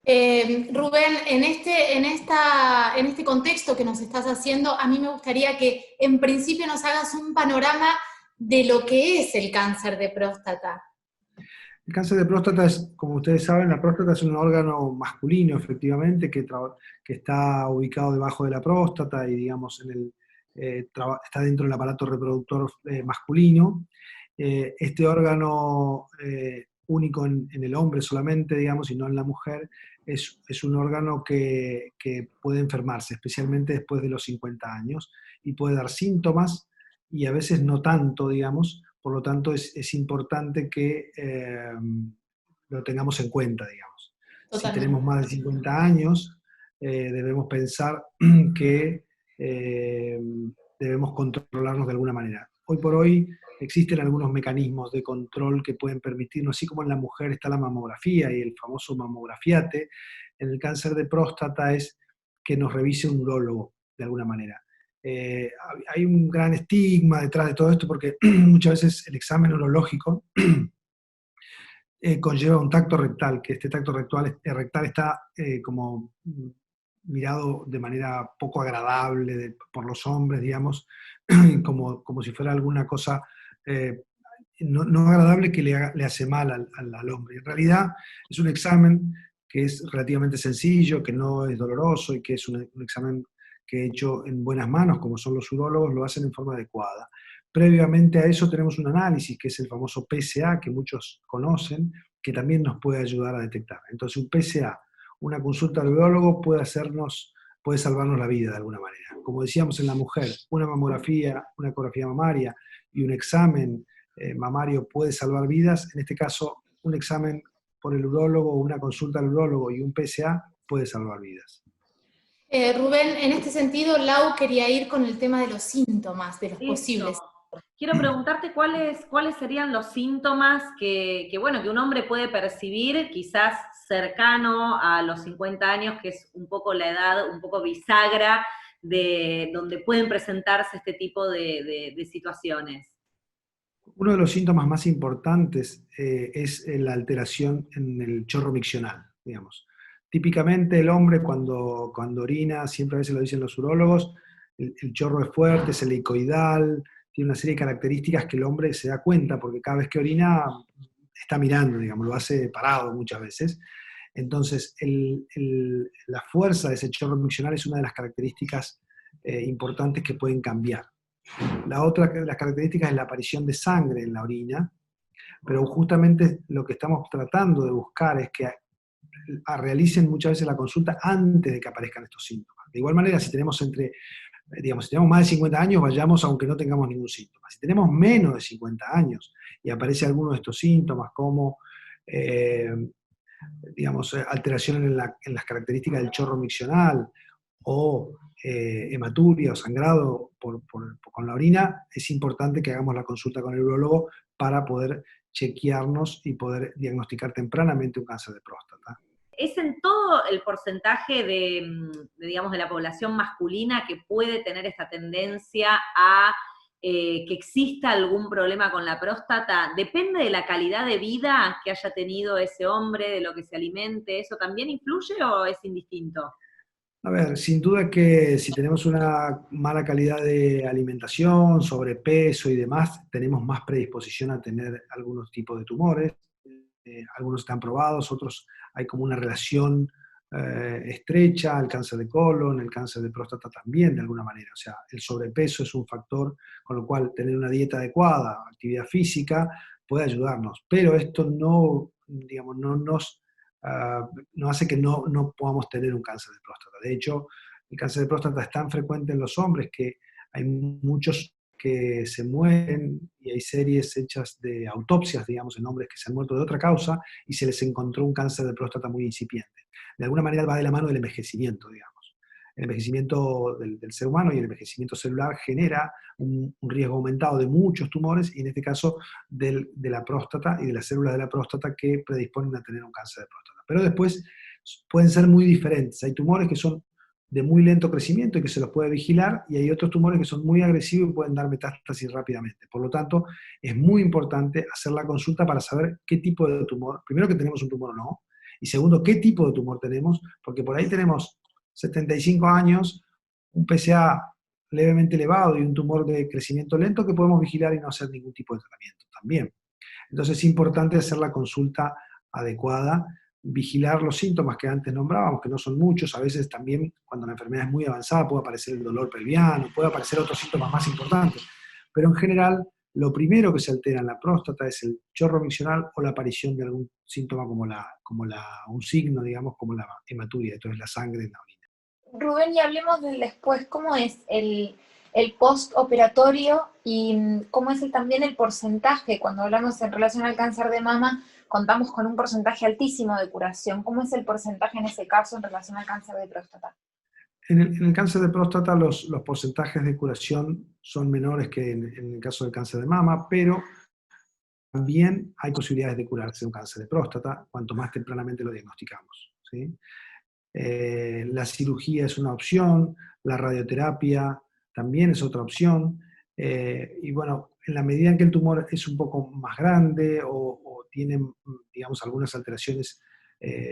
Rubén, en este contexto que nos estás haciendo, a mí me gustaría que en principio nos hagas un panorama de lo que es el cáncer de próstata. El cáncer de próstata es, como ustedes saben, la próstata es un órgano masculino, efectivamente, que está ubicado debajo de la próstata y, digamos, está dentro del aparato reproductor masculino. Este órgano único en el hombre solamente, digamos, y no en la mujer, es un órgano que puede enfermarse, especialmente después de los 50 años, y puede dar síntomas, y a veces no tanto, digamos, por lo tanto es importante que lo tengamos en cuenta, digamos. Totalmente. Si tenemos más de 50 años, debemos pensar que debemos controlarnos de alguna manera. Hoy por hoy existen algunos mecanismos de control que pueden permitirnos, así como en la mujer está la mamografía y el famoso mamografiate, en el cáncer de próstata es que nos revise un urólogo, de alguna manera. Hay un gran estigma detrás de todo esto porque muchas veces el examen urológico conlleva un tacto rectal, que este tacto rectal está como mirado de manera poco agradable por los hombres, digamos, como si fuera alguna cosa no agradable que le hace mal al hombre. En realidad es un examen que es relativamente sencillo, que no es doloroso y que es un examen que hecho en buenas manos, como son los urólogos, lo hacen en forma adecuada. Previamente a eso tenemos un análisis, que es el famoso PSA, que muchos conocen, que también nos puede ayudar a detectar. Entonces un PSA, una consulta al urólogo puede salvarnos la vida de alguna manera. Como decíamos en la mujer, una mamografía, una ecografía mamaria y un examen mamario puede salvar vidas. En este caso, un examen por el urólogo, una consulta al urólogo y un PSA puede salvar vidas. Rubén, en este sentido, Lau quería ir con el tema de los síntomas, de los posibles. Quiero preguntarte cuáles serían los síntomas que un hombre puede percibir, quizás cercano a los 50 años, que es un poco la edad, un poco bisagra, de donde pueden presentarse este tipo de situaciones. Uno de los síntomas más importantes es la alteración en el chorro miccional, digamos. Típicamente el hombre cuando orina, siempre a veces lo dicen los urólogos, el chorro es fuerte, es helicoidal, tiene una serie de características que el hombre se da cuenta, porque cada vez que orina está mirando, digamos, lo hace parado muchas veces. Entonces, la fuerza de ese chorro miccional es una de las características importantes que pueden cambiar. La otra de las características es la aparición de sangre en la orina, pero justamente lo que estamos tratando de buscar es que realicen muchas veces la consulta antes de que aparezcan estos síntomas. De igual manera, si tenemos si tenemos más de 50 años, vayamos aunque no tengamos ningún síntoma. Si tenemos menos de 50 años y aparece alguno de estos síntomas como alteración en las características del chorro miccional o hematuria o sangrado con la orina, es importante que hagamos la consulta con el urólogo para poder chequearnos y poder diagnosticar tempranamente un cáncer de próstata. ¿Es en todo el porcentaje de la población masculina que puede tener esta tendencia a que exista algún problema con la próstata? ¿Depende de la calidad de vida que haya tenido ese hombre, de lo que se alimente? ¿Eso también influye o es indistinto? A ver, sin duda que si tenemos una mala calidad de alimentación, sobrepeso y demás, tenemos más predisposición a tener algunos tipos de tumores. Algunos están probados, otros hay como una relación estrecha, el cáncer de colon, el cáncer de próstata también de alguna manera. O sea, el sobrepeso es un factor, con lo cual tener una dieta adecuada, actividad física, puede ayudarnos. Pero esto no hace que no podamos tener un cáncer de próstata. De hecho, el cáncer de próstata es tan frecuente en los hombres que hay muchos que se mueren, y hay series hechas de autopsias, digamos, en hombres que se han muerto de otra causa y se les encontró un cáncer de próstata muy incipiente. De alguna manera va de la mano del envejecimiento, digamos. El envejecimiento del ser humano y el envejecimiento celular genera un riesgo aumentado de muchos tumores, y en este caso de la próstata y de las células de la próstata que predisponen a tener un cáncer de próstata. Pero después pueden ser muy diferentes. Hay tumores que son de muy lento crecimiento y que se los puede vigilar, y hay otros tumores que son muy agresivos y pueden dar metástasis rápidamente. Por lo tanto, es muy importante hacer la consulta para saber qué tipo de tumor, primero que tenemos un tumor o no, y segundo, qué tipo de tumor tenemos, porque por ahí tenemos 75 años, un PSA levemente elevado y un tumor de crecimiento lento que podemos vigilar y no hacer ningún tipo de tratamiento también. Entonces es importante hacer la consulta adecuada, vigilar los síntomas que antes nombrábamos, que no son muchos. A veces también cuando la enfermedad es muy avanzada puede aparecer el dolor pelviano, puede aparecer otros síntomas más importantes, pero en general lo primero que se altera en la próstata es el chorro miccional o la aparición de algún síntoma un signo, digamos, como la hematuria, entonces la sangre en la orina. Rubén, y hablemos del después. ¿Cómo es el postoperatorio y cómo es también el porcentaje? Cuando hablamos en relación al cáncer de mama, contamos con un porcentaje altísimo de curación. ¿Cómo es el porcentaje en ese caso en relación al cáncer de próstata? En el cáncer de próstata los porcentajes de curación son menores que en el caso del cáncer de mama, pero también hay posibilidades de curarse un cáncer de próstata cuanto más tempranamente lo diagnosticamos, ¿sí? La cirugía es una opción, la radioterapia también es otra opción, y bueno, en la medida en que el tumor es un poco más grande o tiene, digamos, algunas alteraciones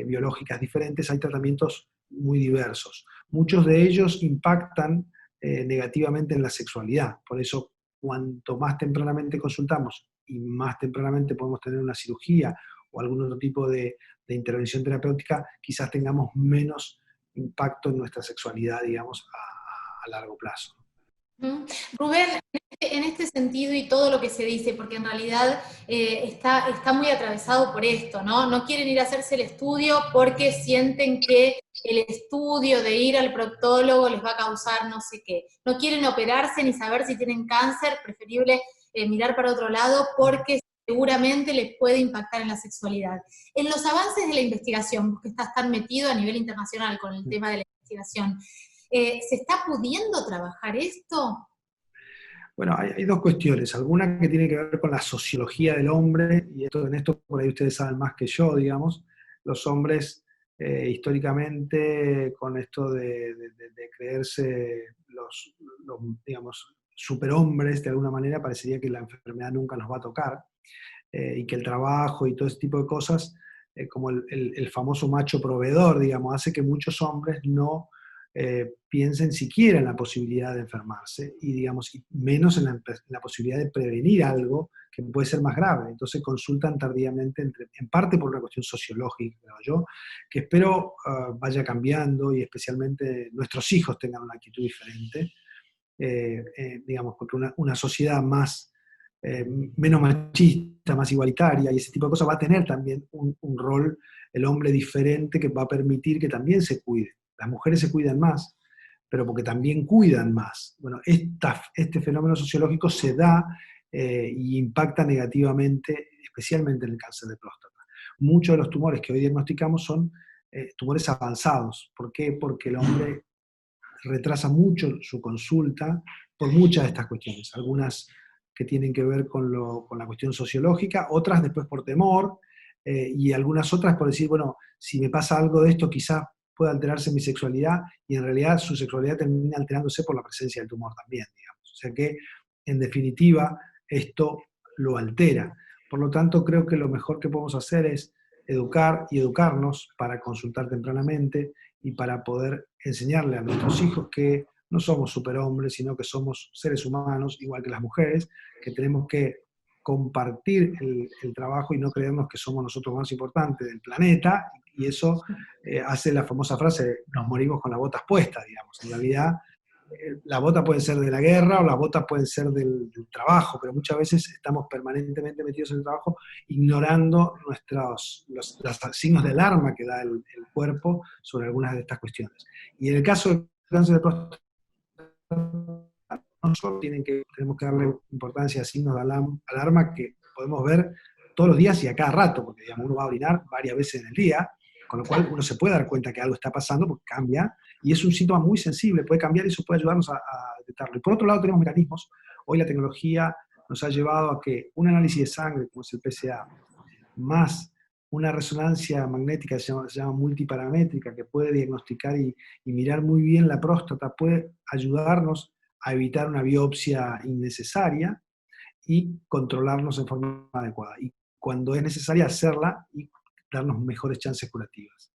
biológicas diferentes, hay tratamientos muy diversos. Muchos de ellos impactan negativamente en la sexualidad, por eso cuanto más tempranamente consultamos y más tempranamente podemos tener una cirugía o algún otro tipo de intervención terapéutica, quizás tengamos menos impacto en nuestra sexualidad, digamos, a largo plazo. Rubén, en este en este sentido y todo lo que se dice, porque en realidad está muy atravesado por esto, ¿no? No quieren ir a hacerse el estudio porque sienten que el estudio de ir al proctólogo les va a causar no sé qué. No quieren operarse ni saber si tienen cáncer, preferible mirar para otro lado porque seguramente les puede impactar en la sexualidad. En los avances de la investigación, vos que estás tan metido a nivel internacional con el tema de la investigación, ¿se está pudiendo trabajar esto? Bueno, hay dos cuestiones. Alguna que tiene que ver con la sociología del hombre, y en esto por ahí ustedes saben más que yo, digamos. Los hombres, históricamente, con esto de creerse los, digamos, superhombres, de alguna manera, parecería que la enfermedad nunca nos va a tocar, y que el trabajo y todo ese tipo de cosas, como el famoso macho proveedor, digamos, hace que muchos hombres no piensen siquiera en la posibilidad de enfermarse, y digamos, y menos en la posibilidad de prevenir algo que puede ser más grave. Entonces consultan tardíamente, en parte por una cuestión sociológica, creo yo, que espero vaya cambiando, y especialmente nuestros hijos tengan una actitud diferente, digamos, porque una sociedad más menos machista, más igualitaria y ese tipo de cosas va a tener también un rol, el hombre diferente, que va a permitir que también se cuide. Las mujeres se cuidan más, pero porque también cuidan más. Bueno, este fenómeno sociológico se da y impacta negativamente, especialmente en el cáncer de próstata. Muchos de los tumores que hoy diagnosticamos son tumores avanzados. ¿Por qué? Porque el hombre retrasa mucho su consulta por muchas de estas cuestiones. Algunas que tienen que ver con la cuestión sociológica, otras después por temor, y algunas otras por decir, bueno, si me pasa algo de esto, quizás pueda alterarse mi sexualidad, y en realidad su sexualidad termina alterándose por la presencia del tumor también, digamos. O sea que, en definitiva, esto lo altera. Por lo tanto, creo que lo mejor que podemos hacer es educar y educarnos para consultar tempranamente y para poder enseñarle a nuestros hijos que no somos superhombres, sino que somos seres humanos, igual que las mujeres, que tenemos que compartir el trabajo y no creernos que somos nosotros más importantes del planeta, y eso hace la famosa frase, nos morimos con las botas puestas, digamos. En realidad, las botas pueden ser de la guerra o las botas pueden ser del trabajo, pero muchas veces estamos permanentemente metidos en el trabajo, ignorando los signos de alarma que da el cuerpo sobre algunas de estas cuestiones. Y en el caso del cáncer de próstata, no solo tenemos que darle importancia a signos de alarma que podemos ver todos los días y a cada rato, porque digamos, uno va a orinar varias veces en el día, con lo cual uno se puede dar cuenta que algo está pasando porque cambia, y es un síntoma muy sensible, puede cambiar y eso puede ayudarnos a detectarlo. Y por otro lado tenemos mecanismos. Hoy la tecnología nos ha llevado a que un análisis de sangre, como es el PSA, más una resonancia magnética que se llama multiparamétrica, que puede diagnosticar y mirar muy bien la próstata, puede ayudarnos a evitar una biopsia innecesaria y controlarnos en forma adecuada. Y cuando es necesaria, hacerla y darnos mejores chances curativas.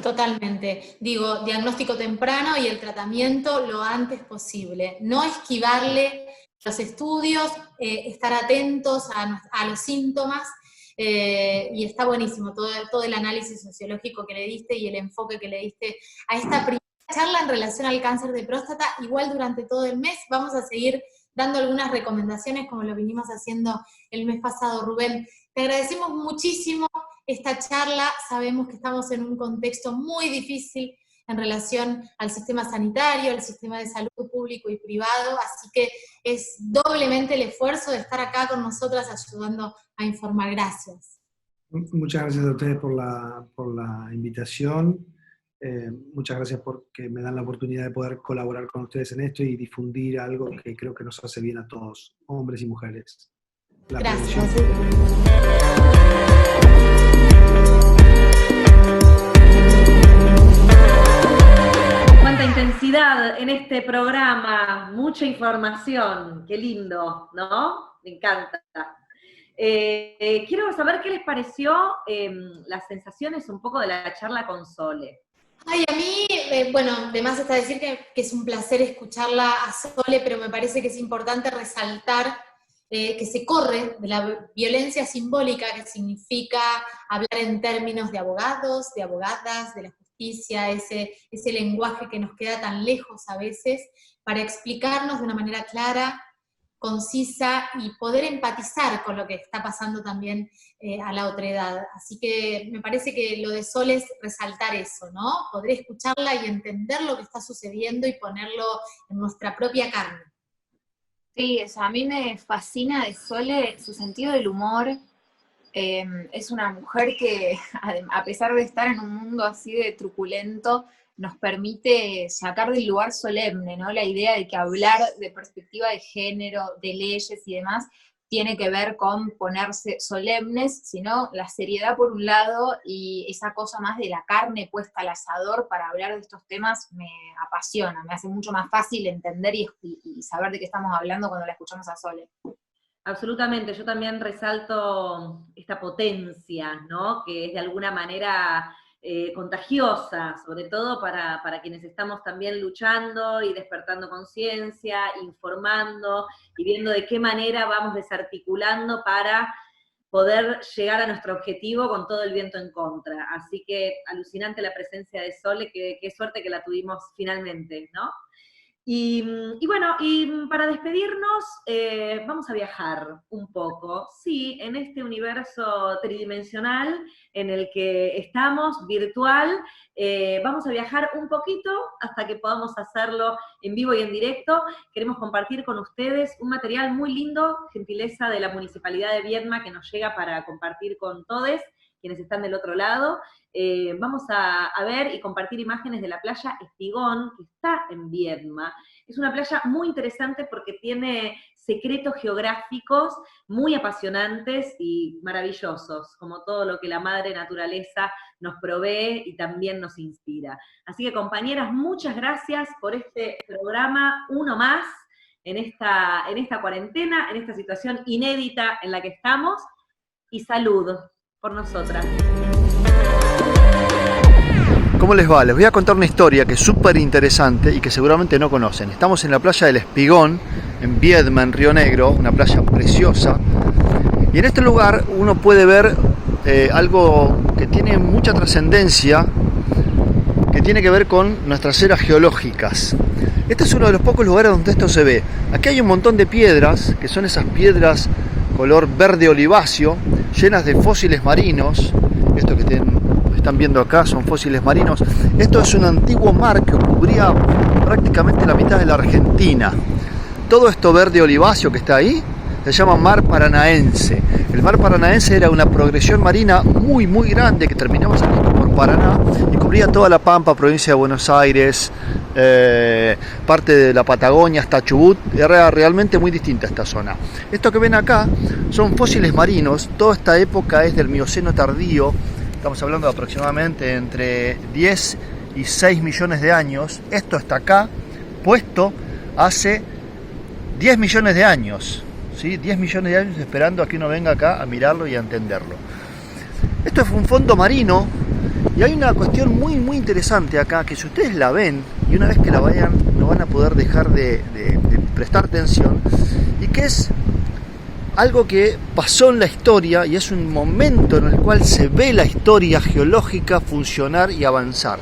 Totalmente. Digo, diagnóstico temprano y el tratamiento lo antes posible. No esquivarle los estudios, estar atentos a los síntomas, y está buenísimo todo el análisis sociológico que le diste y el enfoque que le diste a esta primera charla en relación al cáncer de próstata. Igual durante todo el mes vamos a seguir dando algunas recomendaciones como lo vinimos haciendo el mes pasado, Rubén. Te agradecemos muchísimo esta charla, sabemos que estamos en un contexto muy difícil en relación al sistema sanitario, al sistema de salud público y privado, así que es doblemente el esfuerzo de estar acá con nosotras ayudando a informar. Gracias. Muchas gracias a ustedes por la invitación. Muchas gracias porque me dan la oportunidad de poder colaborar con ustedes en esto y difundir algo que creo que nos hace bien a todos, hombres y mujeres. Gracias. Cuánta intensidad en este programa, mucha información, qué lindo, ¿no? Me encanta. Quiero saber qué les pareció las sensaciones un poco de la charla con Sole. Ay, a mí, bueno, además está decir que es un placer escucharla a Sole, pero me parece que es importante resaltar que se corre de la violencia simbólica, que significa hablar en términos de abogados, de abogadas, de la justicia, ese lenguaje que nos queda tan lejos a veces, para explicarnos de una manera clara concisa y poder empatizar con lo que está pasando también a la otredad. Así que me parece que lo de Sol es resaltar eso, ¿no? Poder escucharla y entender lo que está sucediendo y ponerlo en nuestra propia carne. Sí, eso, a mí me fascina de Sole su sentido del humor. Es una mujer que, a pesar de estar en un mundo así de truculento, nos permite sacar del lugar solemne, ¿no? La idea de que hablar de perspectiva de género, de leyes y demás, tiene que ver con ponerse solemnes, sino la seriedad por un lado y esa cosa más de la carne puesta al asador para hablar de estos temas me apasiona, me hace mucho más fácil entender y saber de qué estamos hablando cuando la escuchamos a Sole. Absolutamente, yo también resalto esta potencia, ¿no? Que es de alguna manera contagiosa, sobre todo para quienes estamos también luchando y despertando conciencia, informando y viendo de qué manera vamos desarticulando para poder llegar a nuestro objetivo con todo el viento en contra. Así que alucinante la presencia de Sole, qué suerte que la tuvimos finalmente, ¿no? Y bueno, y para despedirnos, vamos a viajar un poco, sí, en este universo tridimensional en el que estamos, virtual, vamos a viajar un poquito hasta que podamos hacerlo en vivo y en directo. Queremos compartir con ustedes un material muy lindo, gentileza de la Municipalidad de Viedma, que nos llega para compartir con todos quienes están del otro lado. Vamos a ver y compartir imágenes de la playa Espigón, que está en Viedma. Es una playa muy interesante porque tiene secretos geográficos muy apasionantes y maravillosos, como todo lo que la madre naturaleza nos provee y también nos inspira. Así que, compañeras, muchas gracias por este programa, uno más, en esta cuarentena, en esta situación inédita en la que estamos, y salud por nosotras. ¿Cómo les va? Les voy a contar una historia que es súper interesante y que seguramente no conocen. Estamos en la playa del Espigón, en Viedma, en Río Negro, una playa preciosa. Y en este lugar uno puede ver algo que tiene mucha trascendencia, que tiene que ver con nuestras eras geológicas. Este es uno de los pocos lugares donde esto se ve. Aquí hay un montón de piedras, que son esas piedras color verde oliváceo, llenas de fósiles marinos. Esto que están viendo acá son fósiles marinos. Esto es un antiguo mar que cubría prácticamente la mitad de la Argentina. Todo esto verde oliváceo que está ahí se llama Mar Paranaense. El Mar Paranaense era una progresión marina muy muy grande que terminaba saliendo por Paraná y cubría toda la Pampa, provincia de Buenos Aires, parte de la Patagonia hasta Chubut. Era realmente muy distinta esta zona. Esto que ven acá son fósiles marinos. Toda esta época es del Mioceno tardío. Estamos hablando de aproximadamente entre 10 y 6 millones de años. Esto está acá puesto hace 10 millones de años. ¿Sí? 10 millones de años esperando a que uno venga acá a mirarlo y a entenderlo. Esto es un fondo marino y hay una cuestión muy muy interesante acá que si ustedes la ven y una vez que la vayan no van a poder dejar de prestar atención, y que es algo que pasó en la historia y es un momento en el cual se ve la historia geológica funcionar y avanzar.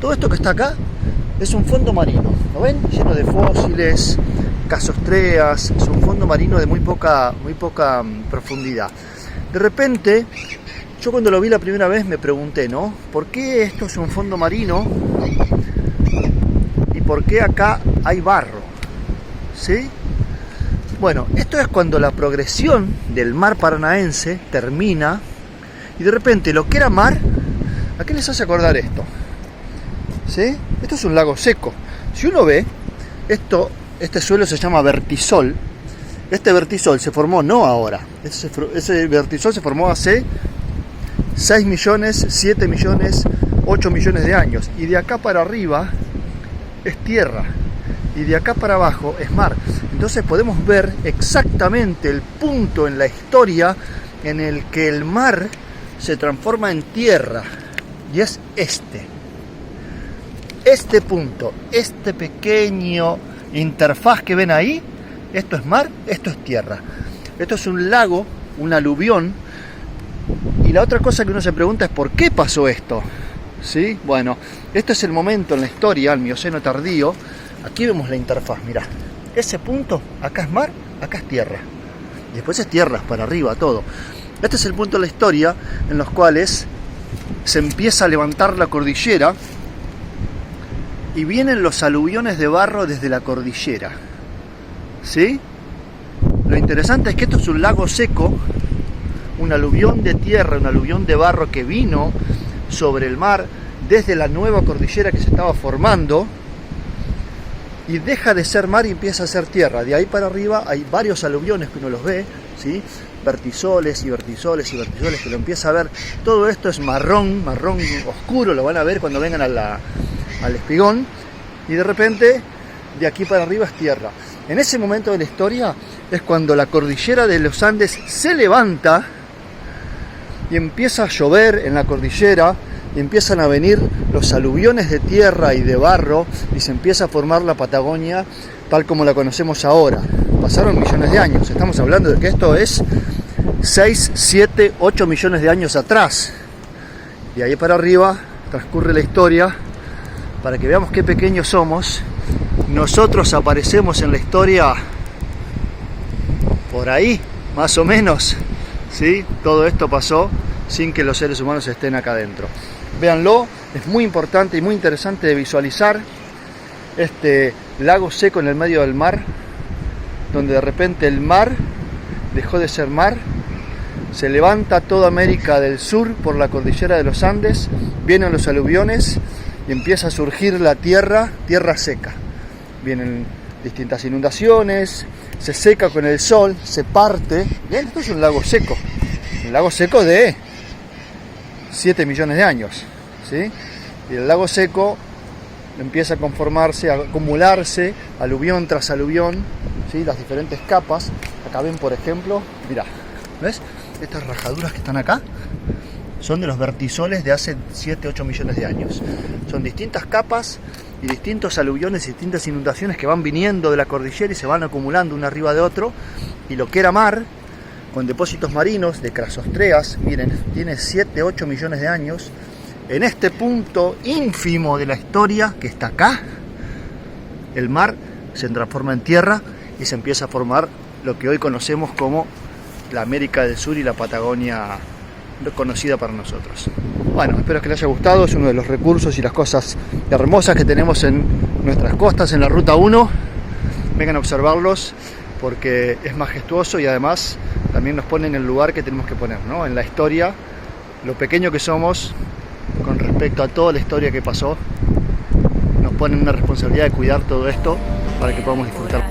Todo esto que está acá es un fondo marino, ¿lo ven? Lleno de fósiles, casostreas, es un fondo marino de muy poca profundidad. De repente, yo cuando lo vi la primera vez me pregunté, ¿no? ¿Por qué esto es un fondo marino? ¿Y por qué acá hay barro? ¿Sí? Bueno, esto es cuando la progresión del mar paranaense termina y de repente lo que era mar, ¿a qué les hace acordar esto? ¿Sí? Esto es un lago seco. Si uno ve, este suelo se llama vertisol. Este vertisol se formó no ahora. Ese vertisol se formó hace 6 millones, 7 millones, 8 millones de años. Y de acá para arriba es tierra. Y de acá para abajo es mar. Entonces podemos ver exactamente el punto en la historia en el que el mar se transforma en tierra. Y es este punto, este pequeño interfaz que ven ahí, esto es mar, esto es tierra. Esto es un lago, un aluvión. Y la otra cosa que uno se pregunta es ¿por qué pasó esto? ¿Sí? Bueno, este es el momento en la historia, el Mioceno tardío. Aquí vemos la interfaz, mirá. Ese punto, acá es mar, acá es tierra. Y después es tierra para arriba, todo. Este es el punto de la historia en los cuales se empieza a levantar la cordillera y vienen los aluviones de barro desde la cordillera. ¿Sí? Lo interesante es que esto es un lago seco, un aluvión de tierra, un aluvión de barro que vino sobre el mar desde la nueva cordillera que se estaba formando y deja de ser mar y empieza a ser tierra. De ahí para arriba hay varios aluviones que uno los ve, ¿sí? Vertisoles y vertisoles y vertisoles que lo empieza a ver. Todo esto es marrón oscuro, lo van a ver cuando vengan al espigón, y de repente de aquí para arriba es tierra. En ese momento de la historia es cuando la cordillera de los Andes se levanta y empieza a llover en la cordillera y empiezan a venir los aluviones de tierra y de barro y se empieza a formar la Patagonia tal como la conocemos ahora. Pasaron millones de años, estamos hablando de que esto es 6, 7, 8 millones de años atrás. Y ahí para arriba transcurre la historia para que veamos qué pequeños somos. Nosotros aparecemos en la historia por ahí, más o menos, ¿sí? Todo esto pasó sin que los seres humanos estén acá adentro. Véanlo, es muy importante y muy interesante de visualizar este lago seco en el medio del mar, donde de repente el mar dejó de ser mar, se levanta toda América del Sur por la cordillera de los Andes, vienen los aluviones y empieza a surgir la tierra seca. Vienen distintas inundaciones, se seca con el sol, se parte. Bien, esto es un lago seco de 7 millones de años, ¿sí? Y el lago seco empieza a conformarse, a acumularse, aluvión tras aluvión, ¿sí? Las diferentes capas. Acá ven, por ejemplo, mirá, ¿ves? Estas rajaduras que están acá son de los vertisoles de hace 7, 8 millones de años. Son distintas capas y distintos aluviones y distintas inundaciones que van viniendo de la cordillera y se van acumulando uno arriba de otro. Y lo que era mar, con depósitos marinos de crasostreas, miren, tiene 7, 8 millones de años. En este punto ínfimo de la historia que está acá, el mar se transforma en tierra y se empieza a formar lo que hoy conocemos como la América del Sur y la Patagonia conocida para nosotros. Bueno, espero que les haya gustado. Es uno de los recursos y las cosas hermosas que tenemos en nuestras costas, en la Ruta 1. Vengan a observarlos porque es majestuoso y además también nos pone en el lugar que tenemos que poner, ¿no? En la historia, lo pequeño que somos con respecto a toda la historia que pasó, nos pone una responsabilidad de cuidar todo esto para que podamos disfrutar.